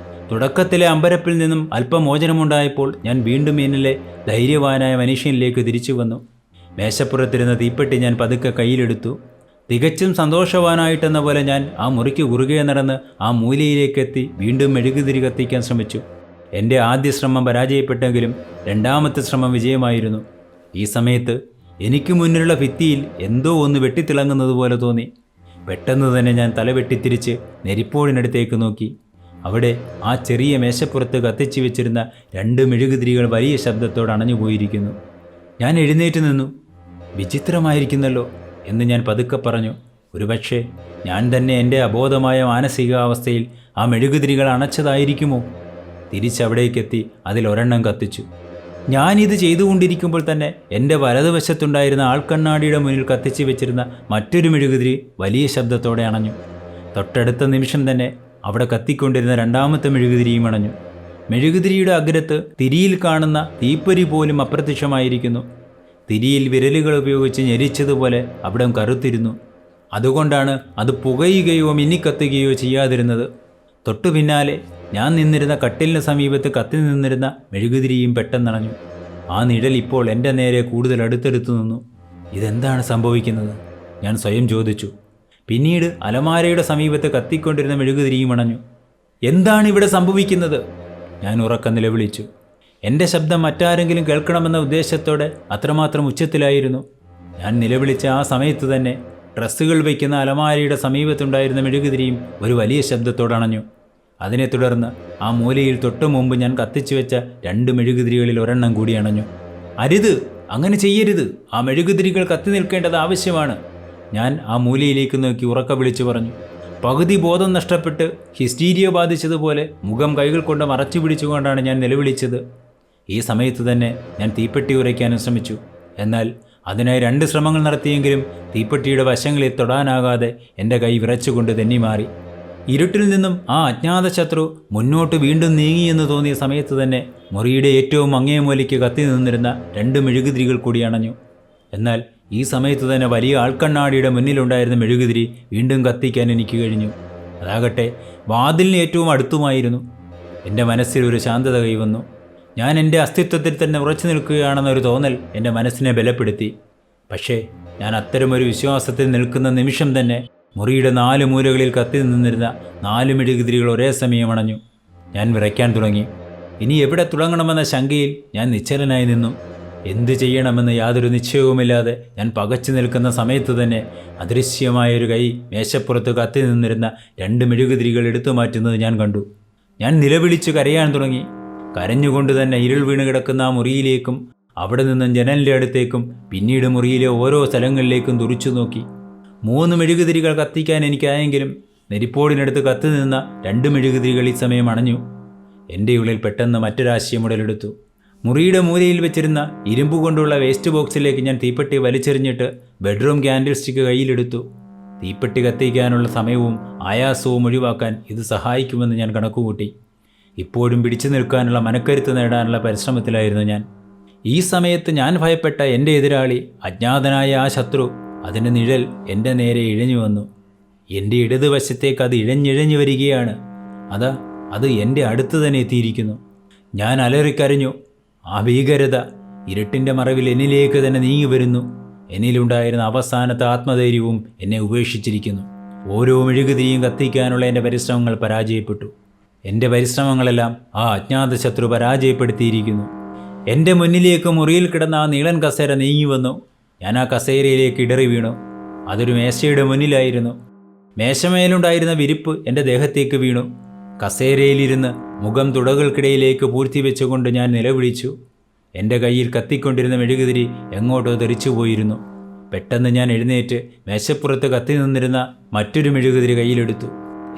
Speaker 1: തുടക്കത്തിലെ അമ്പരപ്പിൽ നിന്നും അല്പം മോചനമുണ്ടായപ്പോൾ ഞാൻ വീണ്ടും എന്നിലെ ധൈര്യവാനായ മനുഷ്യനിലേക്ക് തിരിച്ചു വന്നു. മേശപ്പുറത്തിരുന്ന തീപ്പെട്ടി ഞാൻ പതുക്കെ കയ്യിലെടുത്തു. തികച്ചും സന്തോഷവാനായിട്ടെന്ന പോലെ ഞാൻ ആ മുറിക്ക് കുറുകെ നടന്ന് ആ മൂലയിലേക്കെത്തി വീണ്ടും മെഴുകുതിരി കത്തിക്കാൻ ശ്രമിച്ചു. എൻ്റെ ആദ്യ ശ്രമം പരാജയപ്പെട്ടെങ്കിലും രണ്ടാമത്തെ ശ്രമം വിജയമായിരുന്നു. ഈ സമയത്ത് എനിക്ക് മുന്നിലുള്ള ഭിത്തിയിൽ എന്തോ ഒന്ന് വെട്ടിത്തിളങ്ങുന്നത് പോലെ തോന്നി. പെട്ടെന്ന് തന്നെ ഞാൻ തല വെട്ടിത്തിരിച്ച് നെരിപ്പോടിനടുത്തേക്ക് നോക്കി. അവിടെ ആ ചെറിയ മേശപ്പുറത്ത് കത്തിച്ചു വെച്ചിരുന്ന 2 മെഴുകുതിരികൾ വലിയ ശബ്ദത്തോടെ അണഞ്ഞുപോയിരിക്കുന്നു. ഞാൻ എഴുന്നേറ്റ് നിന്നു. വിചിത്രമായിരിക്കുന്നല്ലോ എന്ന് ഞാൻ പതുക്കെ പറഞ്ഞു. ഒരുപക്ഷെ ഞാൻ തന്നെ എൻ്റെ അബോധമായ മാനസികാവസ്ഥയിൽ ആ മെഴുകുതിരികൾ അണച്ചതായിരിക്കുമോ? തിരിച്ചവിടേക്കെത്തി അതിലൊരെണ്ണം കത്തിച്ചു. ഞാനിത് ചെയ്തുകൊണ്ടിരിക്കുമ്പോൾ തന്നെ എൻ്റെ വലതുവശത്തുണ്ടായിരുന്ന ആൾക്കണ്ണാടിയുടെ മുന്നിൽ കത്തിച്ചു വെച്ചിരുന്ന മറ്റൊരു മെഴുകുതിരി വലിയ ശബ്ദത്തോടെ അണഞ്ഞു. തൊട്ടടുത്ത നിമിഷം തന്നെ അവിടെ കത്തിക്കൊണ്ടിരുന്ന രണ്ടാമത്തെ മെഴുകുതിരിയും അണഞ്ഞു. മെഴുകുതിരിയുടെ അഗ്രത്ത് തിരിയിൽ കാണുന്ന തീപ്പൊരി പോലും അപ്രത്യക്ഷമായിരിക്കുന്നു. തിരിയിൽ വിരലുകൾ ഉപയോഗിച്ച് ഞെരിച്ചതുപോലെ അവിടം കറുത്തിരുന്നു. അതുകൊണ്ടാണ് അത് പുകയുകയോ മിന്നിക്കത്തുകയോ ചെയ്യാതിരുന്നത്. തൊട്ടു പിന്നാലെ ഞാൻ നിന്നിരുന്ന കട്ടിലിന് സമീപത്ത് കത്തി നിന്നിരുന്ന മെഴുകുതിരിയും പെട്ടെന്നണഞ്ഞു. ആ നിഴൽ ഇപ്പോൾ എൻ്റെ നേരെ കൂടുതൽ അടുത്തെടുത്തു നിന്നു. ഇതെന്താണ് സംഭവിക്കുന്നത്? ഞാൻ സ്വയം ചോദിച്ചു. പിന്നീട് അലമാരയുടെ സമീപത്ത് കത്തിക്കൊണ്ടിരുന്ന മെഴുകുതിരിയും അണഞ്ഞു. എന്താണ് ഇവിടെ സംഭവിക്കുന്നത്? ഞാൻ ഉറക്കം നിലവിളിച്ചു. എൻ്റെ ശബ്ദം മറ്റാരെങ്കിലും കേൾക്കണമെന്ന ഉദ്ദേശത്തോടെ അത്രമാത്രം ഉച്ചത്തിലായിരുന്നു. ഞാൻ നിലവിളിച്ച ആ സമയത്ത് തന്നെ ഡ്രസ്സുകൾ വയ്ക്കുന്ന അലമാരയുടെ സമീപത്തുണ്ടായിരുന്ന മെഴുകുതിരിയും ഒരു വലിയ ശബ്ദത്തോടെ അണഞ്ഞു. അതിനെ തുടർന്ന് ആ മൂലയിൽ തൊട്ടു മുമ്പ് ഞാൻ കത്തിച്ചു വെച്ച 2 മെഴുകുതിരികളിൽ ഒരെണ്ണം കൂടി അണഞ്ഞു. അരുത്, അങ്ങനെ ചെയ്യരുത്. ആ മെഴുകുതിരികൾ കത്തി നിൽക്കേണ്ടത് ആവശ്യമാണ്. ഞാൻ ആ മൂലയിലേക്ക് നോക്കി ഉറക്ക വിളിച്ചു പറഞ്ഞു. പകുതി ബോധം നഷ്ടപ്പെട്ട് ഹിസ്റ്റീരിയ ബാധിച്ചതുപോലെ മുഖം കൈകൾ കൊണ്ട് മറച്ചു പിടിച്ചുകൊണ്ടാണ് ഞാൻ നിലവിളിച്ചത്. ഈ സമയത്ത് തന്നെ ഞാൻ തീപ്പെട്ടി ഉരയ്ക്കാനും ശ്രമിച്ചു. എന്നാൽ അതിനായി 2 ശ്രമങ്ങൾ നടത്തിയെങ്കിലും തീപ്പെട്ടിയുടെ വശങ്ങളിൽ തൊടാനാകാതെ എൻ്റെ കൈ വിറച്ചുകൊണ്ട് തെന്നിമാറി. ഇരുട്ടിൽ നിന്നും ആ അജ്ഞാത ശത്രു മുന്നോട്ട് വീണ്ടും നീങ്ങിയെന്ന് തോന്നിയ സമയത്ത് തന്നെ മുറിയുടെ ഏറ്റവും അങ്ങേ മൂലയ്ക്ക് കത്തി നിന്നിരുന്ന 2 മെഴുകുതിരികൾ കൂടി അണഞ്ഞു. എന്നാൽ ഈ സമയത്ത് തന്നെ വലിയ ആൾക്കണ്ണാടിയുടെ മുന്നിലുണ്ടായിരുന്ന മെഴുകുതിരി വീണ്ടും കത്തിക്കാൻ എനിക്ക് കഴിഞ്ഞു. അതാകട്ടെ വാതിലിന് ഏറ്റവും അടുത്തുമായിരുന്നു. എൻ്റെ മനസ്സിൽ ഒരു ശാന്തത കൈവന്നു. ഞാൻ എൻ്റെ അസ്തിത്വത്തിൽ തന്നെ ഉറച്ചു നിൽക്കുകയാണെന്നൊരു തോന്നൽ എൻ്റെ മനസ്സിനെ ബലപ്പെടുത്തി. പക്ഷേ ഞാൻ അത്തരമൊരു വിശ്വാസത്തിൽ നിൽക്കുന്ന നിമിഷം തന്നെ മുറിയുടെ 4 മൂലകളിൽ കത്തി നിന്നിരുന്ന 4 മെഴുകുതിരികൾ ഒരേ സമയം അണഞ്ഞു. ഞാൻ വിറയ്ക്കാൻ തുടങ്ങി. ഇനി എവിടെ തുടങ്ങണമെന്ന ശങ്കയിൽ ഞാൻ നിശ്ചലനായി നിന്നു. എന്തു ചെയ്യണമെന്ന് യാതൊരു നിശ്ചയവുമില്ലാതെ ഞാൻ പകച്ചു നിൽക്കുന്ന സമയത്ത് തന്നെ അദൃശ്യമായൊരു കൈ മേശപ്പുറത്ത് കത്തി നിന്നിരുന്ന 2 മെഴുകുതിരികൾ എടുത്തു മാറ്റുന്നത് ഞാൻ കണ്ടു. ഞാൻ നിലവിളിച്ച് കരയാൻ തുടങ്ങി. കരഞ്ഞുകൊണ്ട് തന്നെ ഇരുൾ വീണ് കിടക്കുന്ന ആ മുറിയിലേക്കും അവിടെ നിന്നും ജനലിൻ്റെ അടുത്തേക്കും പിന്നീട് മുറിയിലെ ഓരോ സ്ഥലങ്ങളിലേക്കും തുറിച്ചു നോക്കി. 3 മെഴുകുതിരികൾ കത്തിക്കാൻ എനിക്കായെങ്കിലും നെരിപ്പോടിനടുത്ത് കത്തു നിന്ന 2 മെഴുകുതിരികൾ ഈ സമയം അണഞ്ഞു. എൻ്റെ ഉള്ളിൽ പെട്ടെന്ന് മറ്റൊരാശയം ഉടലെടുത്തു. മുറിയുടെ മൂലയിൽ വെച്ചിരുന്ന ഇരുമ്പ് കൊണ്ടുള്ള വേസ്റ്റ് ബോക്സിലേക്ക് ഞാൻ തീപ്പെട്ടി വലിച്ചെറിഞ്ഞിട്ട് ബെഡ്റൂം ക്യാൻഡിൽ സ്റ്റിക്ക് കയ്യിലെടുത്തു. തീപ്പെട്ടി കത്തിക്കാനുള്ള സമയവും ആയാസവും ഒഴിവാക്കാൻ ഇത് സഹായിക്കുമെന്ന് ഞാൻ കണക്കുകൂട്ടി. ഇപ്പോഴും പിടിച്ചു നിൽക്കാനുള്ള മനക്കരുത്ത് നേടാനുള്ള പരിശ്രമത്തിലായിരുന്നു ഞാൻ. ഈ സമയത്ത് ഞാൻ ഭയപ്പെട്ട എൻ്റെ എതിരാളി, അജ്ഞാതനായ ആ ശത്രു, അതിൻ്റെ നിഴൽ എൻ്റെ നേരെ ഇഴഞ്ഞു വന്നു. എൻ്റെ ഇടതുവശത്തേക്ക് അത് ഇഴഞ്ഞിഴഞ്ഞു വരികയാണ്. അത് എൻ്റെ അടുത്ത് തന്നെ എത്തിയിരിക്കുന്നു. ഞാൻ അലറിക്കരഞ്ഞു. ആ ഭീകരത ഇരുട്ടിൻ്റെ മറവിൽ എന്നിലേക്ക് തന്നെ നീങ്ങി വരുന്നു. എന്നിലുണ്ടായിരുന്ന അവസാനത്തെ ആത്മധൈര്യവും എന്നെ ഉപേക്ഷിച്ചിരിക്കുന്നു. ഓരോ മെഴുകുതിരിയും കത്തിക്കാനുള്ള എൻ്റെ പരിശ്രമങ്ങൾ പരാജയപ്പെട്ടു. എൻ്റെ പരിശ്രമങ്ങളെല്ലാം ആ അജ്ഞാത ശത്രു പരാജയപ്പെടുത്തിയിരിക്കുന്നു. എൻ്റെ മുന്നിലേക്ക് മുറിയിൽ കിടന്ന ആ നീളൻ കസേര നീങ്ങി വന്നു. ഞാൻ ആ കസേരയിലേക്ക് ഇടറി വീണു. അതൊരു മേശയുടെ മുന്നിലായിരുന്നു. മേശമേലുണ്ടായിരുന്ന വിരിപ്പ് എൻ്റെ ദേഹത്തേക്ക് വീണു. കസേരയിലിരുന്ന് മുഖം തുടകൾക്കിടയിലേക്ക് പൂഴ്ത്തി വെച്ചുകൊണ്ട് ഞാൻ നിലവിളിച്ചു. എൻ്റെ കയ്യിൽ കത്തിക്കൊണ്ടിരുന്ന മെഴുകുതിരി എങ്ങോട്ടോ തെറിച്ചു പോയിരുന്നു. പെട്ടെന്ന് ഞാൻ എഴുന്നേറ്റ് മേശപ്പുറത്ത് കത്തി നിന്നിരുന്ന മറ്റൊരു മെഴുകുതിരി കയ്യിലെടുത്തു.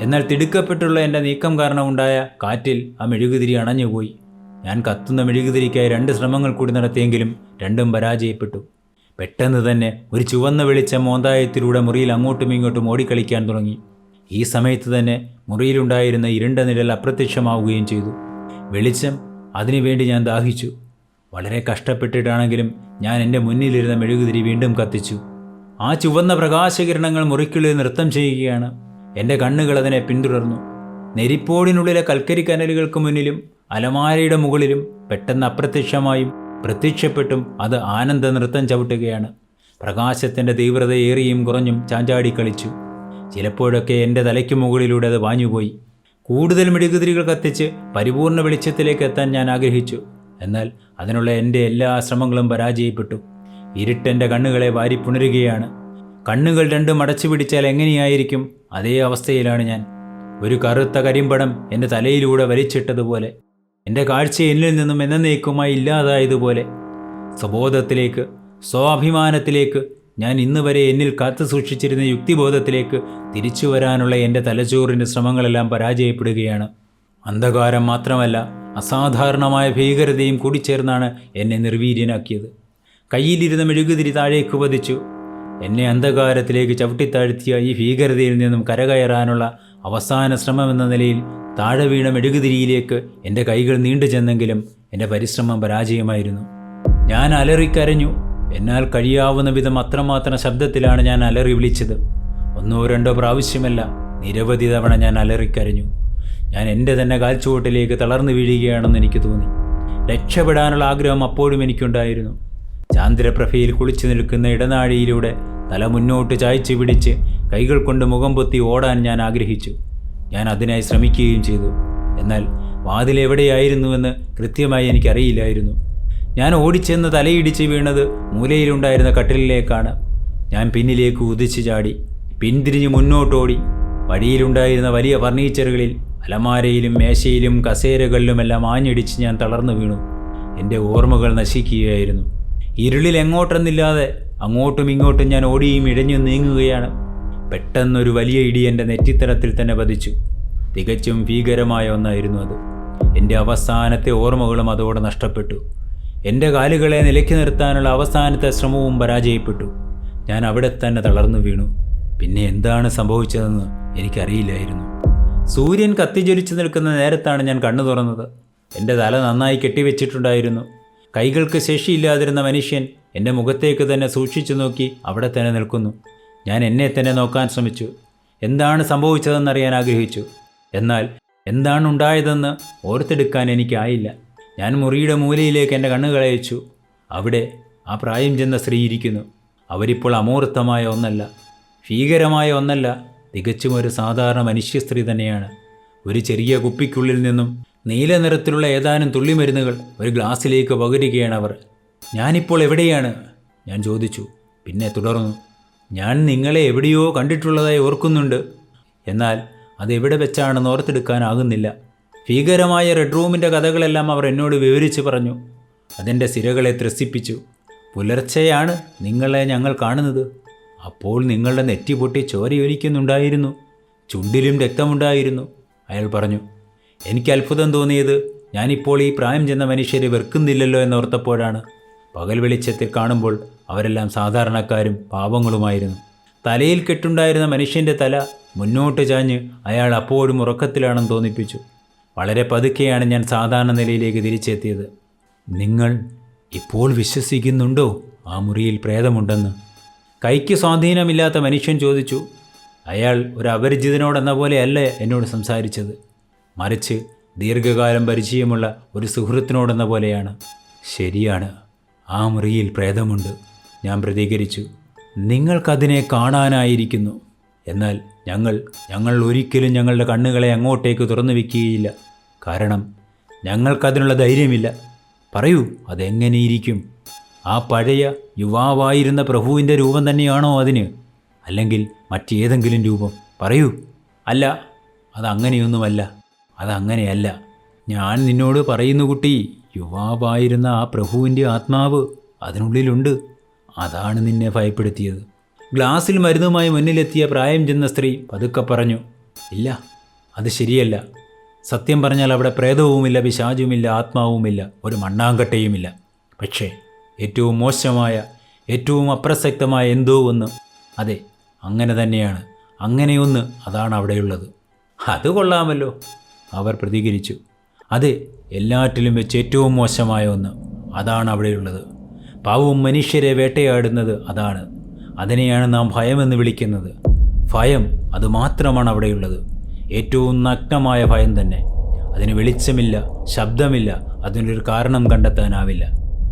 Speaker 1: എന്നാൽ തിടുക്കപ്പെട്ടുള്ള എൻ്റെ നീക്കം കാരണമുണ്ടായ കാറ്റിൽ ആ മെഴുകുതിരി അണഞ്ഞുപോയി. ഞാൻ കത്തുന്ന മെഴുകുതിരിക്കായി 2 ശ്രമങ്ങൾ കൂടി നടത്തിയെങ്കിലും രണ്ടും പരാജയപ്പെട്ടു. പെട്ടെന്ന് തന്നെ ഒരു ചുവന്ന വെളിച്ചം മോന്തായത്തിലൂടെ മുറിയിൽ അങ്ങോട്ടും ഇങ്ങോട്ടും ഓടിക്കളിക്കാൻ തുടങ്ങി. ഈ സമയത്ത് തന്നെ മുറിയിലുണ്ടായിരുന്ന ഇരുണ്ട നിഴൽ അപ്രത്യക്ഷമാവുകയും ചെയ്തു. വെളിച്ചം, അതിനുവേണ്ടി ഞാൻ ദാഹിച്ചു. വളരെ കഷ്ടപ്പെട്ടിട്ടാണെങ്കിലും ഞാൻ എൻ്റെ മുന്നിലിരുന്ന മെഴുകുതിരി വീണ്ടും കത്തിച്ചു. ആ ചുവന്ന പ്രകാശകിരണങ്ങൾ മുറിക്കുള്ളിൽ നൃത്തം ചെയ്യുകയാണ്. എൻ്റെ കണ്ണുകൾ അതിനെ പിന്തുടർന്നു. നെരിപ്പോടിനുള്ളിലെ കൽക്കരി കനലുകൾക്ക് മുന്നിലും അലമാരയുടെ മുകളിലും പെട്ടെന്ന് അപ്രത്യക്ഷമായും പ്രത്യക്ഷപ്പെട്ടും അത് ആനന്ദ നൃത്തം ചവിട്ടുകയാണ്. പ്രകാശത്തിൻ്റെ തീവ്രത ഏറിയും കുറഞ്ഞും ചാഞ്ചാടി കളിച്ചു. ചിലപ്പോഴൊക്കെ എൻ്റെ തലയ്ക്ക് മുകളിലൂടെ അത് വാഞ്ഞുപോയി. കൂടുതൽ മെഴുകുതിരികൾ കത്തിച്ച് പരിപൂർണ വെളിച്ചത്തിലേക്ക് എത്താൻ ഞാൻ ആഗ്രഹിച്ചു. എന്നാൽ അതിനുള്ള എൻ്റെ എല്ലാ ശ്രമങ്ങളും പരാജയപ്പെട്ടു. ഇരുട്ടെൻ്റെ കണ്ണുകളെ വാരിപ്പുണരുകയാണ്. കണ്ണുകൾ രണ്ടും അടച്ചു പിടിച്ചാൽ എങ്ങനെയായിരിക്കും, അതേ അവസ്ഥയിലാണ് ഞാൻ. ഒരു കറുത്ത കരിമ്പടം എൻ്റെ തലയിലൂടെ വലിച്ചിട്ടതുപോലെ, എൻ്റെ കാഴ്ച എന്നിൽ നിന്നും എന്നേക്കുമായി ഇല്ലാതായതുപോലെ. സ്വബോധത്തിലേക്ക്, സ്വാഭിമാനത്തിലേക്ക്, ഞാൻ ഇന്ന് വരെ എന്നിൽ കാത്തു സൂക്ഷിച്ചിരുന്ന യുക്തിബോധത്തിലേക്ക് തിരിച്ചു വരാനുള്ള എൻ്റെ തലച്ചോറിൻ്റെ ശ്രമങ്ങളെല്ലാം പരാജയപ്പെടുകയാണ്. അന്ധകാരം മാത്രമല്ല, അസാധാരണമായ ഭീകരതയും കൂടിച്ചേർന്നാണ് എന്നെ നിർവീര്യനാക്കിയത്. കയ്യിലിരുന്ന മെഴുകുതിരി താഴേക്ക് പതിച്ചു. എന്നെ അന്ധകാരത്തിലേക്ക് ചവിട്ടിത്താഴ്ത്തിയ ഈ ഭീകരതയിൽ നിന്നും കരകയറാനുള്ള അവസാന ശ്രമമെന്ന നിലയിൽ താഴെ വീണ മെഴുകുതിരിയിലേക്ക് എൻ്റെ കൈകൾ നീണ്ടു ചെന്നെങ്കിലും എൻ്റെ പരിശ്രമം പരാജയമായിരുന്നു. ഞാൻ അലറിക്കരഞ്ഞു. എന്നാൽ കഴിയാവുന്ന വിധം അത്രമാത്രം ശബ്ദത്തിലാണ് ഞാൻ അലറി വിളിച്ചത്. 1-2 പ്രാവശ്യമല്ല, നിരവധി തവണ ഞാൻ അലറിക്കരഞ്ഞു. ഞാൻ എൻ്റെ തന്നെ കാൽച്ചുവട്ടിലേക്ക് തളർന്നു വീഴുകയാണെന്ന് എനിക്ക് തോന്നി. രക്ഷപ്പെടാനുള്ള ആഗ്രഹം അപ്പോഴും എനിക്കുണ്ടായിരുന്നു. ചാന്ദ്രപ്രഭയിൽ കുളിച്ചു നിൽക്കുന്ന ഇടനാഴിയിലൂടെ തല മുന്നോട്ട് ചായ്ച്ചു പിടിച്ച് കൈകൾ കൊണ്ട് മുഖം പൊത്തി ഓടാൻ ഞാൻ ആഗ്രഹിച്ചു. ഞാൻ അതിനായി ശ്രമിക്കുകയും ചെയ്തു. എന്നാൽ വാതിലെവിടെയായിരുന്നുവെന്ന് കൃത്യമായി എനിക്കറിയില്ലായിരുന്നു. ഞാൻ ഓടിച്ചെന്ന് തലയിടിച്ച് വീണത് മൂലയിലുണ്ടായിരുന്ന കട്ടിലിലേക്കാണ്. ഞാൻ പിന്നിലേക്ക് കുതിച്ചു ചാടി. പിന്തിരിഞ്ഞ് മുന്നോട്ടോടി. വഴിയിലുണ്ടായിരുന്ന വലിയ ഫർണിച്ചറുകളിൽ, അലമാരയിലും മേശയിലും കസേരകളിലുമെല്ലാം ആഞ്ഞിടിച്ച് ഞാൻ തളർന്നു വീണു. എൻ്റെ ഓർമ്മകൾ നശിക്കുകയായിരുന്നു. ഇരുളിൽ എങ്ങോട്ടെന്നില്ലാതെ അങ്ങോട്ടും ഇങ്ങോട്ടും ഞാൻ ഓടിയും ഇഴഞ്ഞു നീങ്ങുകയാണ്. പെട്ടെന്നൊരു വലിയ ഇടി എൻ്റെ നെറ്റിത്തലത്തിൽ തന്നെ പതിച്ചു. തികച്ചും ഭീകരമായ ഒന്നായിരുന്നു അത്. എൻ്റെ അവസാനത്തെ ഓർമ്മകളും അതോടെ നഷ്ടപ്പെട്ടു. എൻ്റെ കാലുകളെ നിലയ്ക്ക് നിർത്താനുള്ള അവസാനത്തെ ശ്രമവും പരാജയപ്പെട്ടു. ഞാൻ അവിടെ തന്നെ തളർന്നു വീണു. പിന്നെ എന്താണ് സംഭവിച്ചതെന്ന് എനിക്കറിയില്ലായിരുന്നു. സൂര്യൻ കത്തിജ്വലിച്ചു നിൽക്കുന്ന നേരത്താണ് ഞാൻ കണ്ണു തുറന്നത്. എൻ്റെ തല നന്നായി കെട്ടിവെച്ചിട്ടുണ്ടായിരുന്നു. കൈകൾക്ക് ശേഷിയില്ലാതിരുന്ന മനുഷ്യൻ എൻ്റെ മുഖത്തേക്ക് തന്നെ സൂക്ഷിച്ചു നോക്കി അവിടെ തന്നെ നിൽക്കുന്നു. ഞാൻ എന്നെ തന്നെ നോക്കാൻ ശ്രമിച്ചു. എന്താണ് സംഭവിച്ചതെന്നറിയാൻ ആഗ്രഹിച്ചു. എന്നാൽ എന്താണ് ഉണ്ടായതെന്ന് ഓർത്തെടുക്കാൻ എനിക്കായില്ല. ഞാൻ മുറിയുടെ മൂലയിലേക്ക് എൻ്റെ കണ്ണുകൾ അയച്ചു. അവിടെ ആ പ്രായം ചെന്ന സ്ത്രീ ഇരിക്കുന്നു. അവരിപ്പോൾ അമൂർത്തമായ ഒന്നല്ല, ഭീകരമായ ഒന്നല്ല, തികച്ചും ഒരു സാധാരണ മനുഷ്യ സ്ത്രീ തന്നെയാണ്. ഒരു ചെറിയ കുപ്പിക്കുള്ളിൽ നിന്നും നീല നിറത്തിലുള്ള ഏതാനും തുള്ളിമരുന്നുകൾ ഒരു ഗ്ലാസ്സിലേക്ക് പകരുകയാണ് അവർ. ഞാനിപ്പോൾ എവിടെയാണ്? ഞാൻ ചോദിച്ചു. പിന്നെ തുടർന്നു. ഞാൻ നിങ്ങളെ എവിടെയോ കണ്ടിട്ടുള്ളതായി ഓർക്കുന്നുണ്ട്. എന്നാൽ അതെവിടെ വെച്ചാണെന്ന് ഓർത്തെടുക്കാനാകുന്നില്ല. ഭീകരമായ റെഡ് റൂമിൻ്റെ കഥകളെല്ലാം അവർ എന്നോട് വിവരിച്ചു പറഞ്ഞു. അതെൻ്റെ സിരകളെ ത്രസിപ്പിച്ചു. പുലർച്ചെയാണ് നിങ്ങളെ ഞങ്ങൾ കാണുന്നത്. അപ്പോൾ നിങ്ങളുടെ നെറ്റി പൊട്ടി ചോരയൊലിക്കുന്നുണ്ടായിരുന്നു. ചുണ്ടിലും രക്തമുണ്ടായിരുന്നു. അയാൾ പറഞ്ഞു. എനിക്ക് അത്ഭുതം തോന്നിയത് ഞാനിപ്പോൾ ഈ പ്രായം ചെന്ന മനുഷ്യരെ വെറുക്കുന്നില്ലല്ലോ എന്നോർത്തപ്പോഴാണ്. പകൽ വെളിച്ചത്തിൽ കാണുമ്പോൾ അവരെല്ലാം സാധാരണക്കാരും പാവങ്ങളുമായിരുന്നു. തലയിൽ കെട്ടുണ്ടായിരുന്ന മനുഷ്യൻ്റെ തല മുന്നോട്ട് ചാഞ്ഞ് അയാൾ അപ്പോഴും ഉറക്കത്തിലാണെന്ന് തോന്നിപ്പിച്ചു. വളരെ പതുക്കെയാണ് ഞാൻ സാധാരണ നിലയിലേക്ക് തിരിച്ചെത്തിയത്. നിങ്ങൾ ഇപ്പോൾ വിശ്വസിക്കുന്നുണ്ടോ ആ മുറിയിൽ പ്രേതമുണ്ടെന്ന്? കൈക്ക് സ്വാധീനമില്ലാത്ത മനുഷ്യൻ ചോദിച്ചു. അയാൾ ഒരു അപരിചിതനോടെന്ന പോലെയല്ല എന്നോട് സംസാരിച്ചത്, മറിച്ച് ദീർഘകാലം പരിചയമുള്ള ഒരു സുഹൃത്തിനോടെന്ന പോലെയാണ്. ശരിയാണ്, ആ മുറിയിൽ പ്രേതമുണ്ട്, ഞാൻ പ്രതികരിച്ചു. നിങ്ങൾക്കതിനെ കാണാനായിരിക്കുന്നു. എന്നാൽ ഞങ്ങൾ ഒരിക്കലും ഞങ്ങളുടെ കണ്ണുകളെ അങ്ങോട്ടേക്ക് തുറന്നു വയ്ക്കുകയില്ല. കാരണം ഞങ്ങൾക്കതിനുള്ള ധൈര്യമില്ല. പറയൂ, അതെങ്ങനെയിരിക്കും? ആ പഴയ യുവാവായിരുന്ന പ്രഭുവിൻ്റെ രൂപം തന്നെയാണോ അതിന്? അല്ലെങ്കിൽ മറ്റേതെങ്കിലും രൂപം? പറയൂ. അല്ല, അതങ്ങനെയൊന്നുമല്ല. അതങ്ങനെയല്ല. ഞാൻ നിന്നോട് പറയുന്നു കുട്ടി, യുവാവായിരുന്ന ആ പ്രഭുവിൻ്റെ ആത്മാവ് അതിനുള്ളിലുണ്ട്. അതാണ് നിന്നെ ഭയപ്പെടുത്തിയത്. ഗ്ലാസ്സിൽ മരുന്നുമായി മുന്നിലെത്തിയ പ്രായം ചെന്ന സ്ത്രീ പതുക്കെ പറഞ്ഞു. ഇല്ല, അത് ശരിയല്ല. സത്യം പറഞ്ഞാൽ അവിടെ പ്രേതവുമില്ല, പിശാചുമില്ല, ആത്മാവുമില്ല, ഒരു മണ്ണാങ്കട്ടയുമില്ല. പക്ഷേ ഏറ്റവും മോശമായ, ഏറ്റവും അപ്രസക്തമായ എന്തോ ഒന്ന്. അതെ, അങ്ങനെ തന്നെയാണ്. അങ്ങനെയൊന്ന്, അതാണ് അവിടെയുള്ളത്. അത് കൊള്ളാമല്ലോ, അവർ പ്രതികരിച്ചു. അതെ, എല്ലാറ്റിലും വെച്ച് ഏറ്റവും മോശമായ ഒന്ന്, അതാണ് അവിടെയുള്ളത്. പാവം മനുഷ്യരെ വേട്ടയാടുന്നത് അതാണ്. അതിനെയാണ് നാം ഭയമെന്ന് വിളിക്കുന്നത്. ഭയം, അത് മാത്രമാണ് അവിടെയുള്ളത്. ഏറ്റവും നഗ്നമായ ഭയം തന്നെ. അതിന് വെളിച്ചമില്ല, ശബ്ദമില്ല, അതിനൊരു കാരണം കണ്ടെത്താനാവില്ല.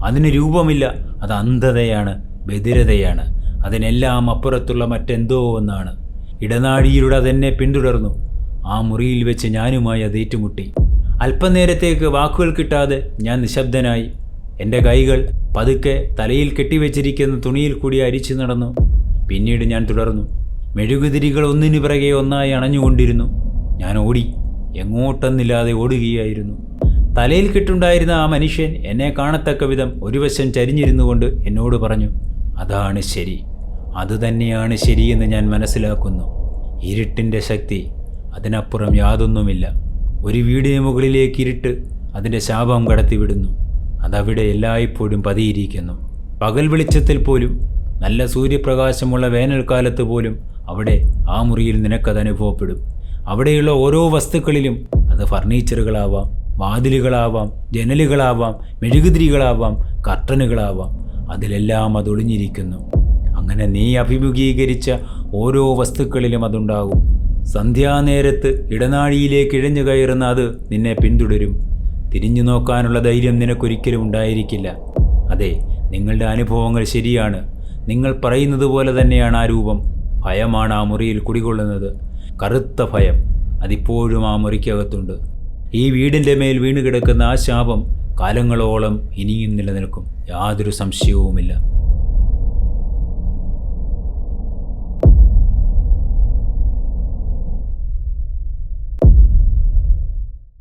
Speaker 1: അതിന് രൂപമില്ല, അത് അന്ധതയാണ്, ബധിരതയാണ്. അതിനെല്ലാം അപ്പുറത്തുള്ള മറ്റെന്തോ ഒന്നാണ്. ഇടനാഴിയിലൂടെ അതെന്നെ പിന്തുടർന്നു. ആ മുറിയിൽ വെച്ച് ഞാനുമായി അത് ഏറ്റുമുട്ടി. അല്പനേരത്തേക്ക് വാക്കുകൾ കിട്ടാതെ ഞാൻ നിശബ്ദനായി. എൻ്റെ കൈകൾ പതുക്കെ തലയിൽ കെട്ടിവെച്ചിരിക്കുന്ന തുണിയിൽ കൂടി അരിച്ചു നടന്നു. പിന്നീട് ഞാൻ തുടർന്നു. മെഴുകുതിരികൾ ഒന്നിനു പിറകെ ഒന്നായി അണഞ്ഞുകൊണ്ടിരുന്നു. ഞാൻ ഓടി, എങ്ങോട്ടെന്നില്ലാതെ ഓടുകയായിരുന്നു. തലയിൽ കെട്ടുണ്ടായിരുന്ന ആ മനുഷ്യൻ എന്നെ കാണത്തക്ക വിധം ഒരു വശം ചരിഞ്ഞിരുന്നു കൊണ്ട് എന്നോട് പറഞ്ഞു, അതാണ് ശരി, അതുതന്നെയാണ് ശരിയെന്ന് ഞാൻ മനസ്സിലാക്കുന്നു. ഇരുട്ടിൻ്റെ ശക്തി, അതിനപ്പുറം യാതൊന്നുമില്ല. ഒരു വീടിന് മുകളിലേക്ക് ഇരുട്ട് അതിൻ്റെ ശാപം കടത്തിവിടുന്നു. അതവിടെ എല്ലായ്പ്പോഴും പതിയിരിക്കുന്നു. പകൽ വെളിച്ചത്തിൽ പോലും, നല്ല സൂര്യപ്രകാശമുള്ള വേനൽക്കാലത്ത് പോലും അവിടെ ആ മുറിയിൽ നിനക്കത് അനുഭവപ്പെടും. അവിടെയുള്ള ഓരോ വസ്തുക്കളിലും, അത് ഫർണിച്ചറുകളാവാം, വാതിലുകളാവാം, ജനലുകളാവാം, മെഴുകുതിരികളാവാം, കർട്ടനുകളാവാം, അതിലെല്ലാം അതൊളിഞ്ഞിരിക്കുന്നു. അങ്ങനെ നീ അഭിമുഖീകരിച്ച ഓരോ വസ്തുക്കളിലും അതുണ്ടാകും. സന്ധ്യാനേരത്ത് ഇടനാഴിയിലേക്ക് ഇഴഞ്ഞു കയറുന്ന അത് നിന്നെ പിന്തുടരും. തിരിഞ്ഞു നോക്കാനുള്ള ധൈര്യം നിനക്കൊരിക്കലും ഉണ്ടായിരിക്കില്ല. അതെ, നിങ്ങളുടെ അനുഭവങ്ങൾ ശരിയാണ്. നിങ്ങൾ പറയുന്നത് പോലെ തന്നെയാണ് ആ രൂപം. ഭയമാണ് ആ മുറിയിൽ കുടികൊള്ളുന്നത്. കറുത്ത ഭയം, അതിപ്പോഴും ആ മുറിക്കകത്തുണ്ട്. ഈ വീടിൻ്റെ മേൽ വീണ് കിടക്കുന്ന ആ ശാപം കാലങ്ങളോളം ഇനിയും നിലനിൽക്കും, യാതൊരു സംശയവുമില്ല.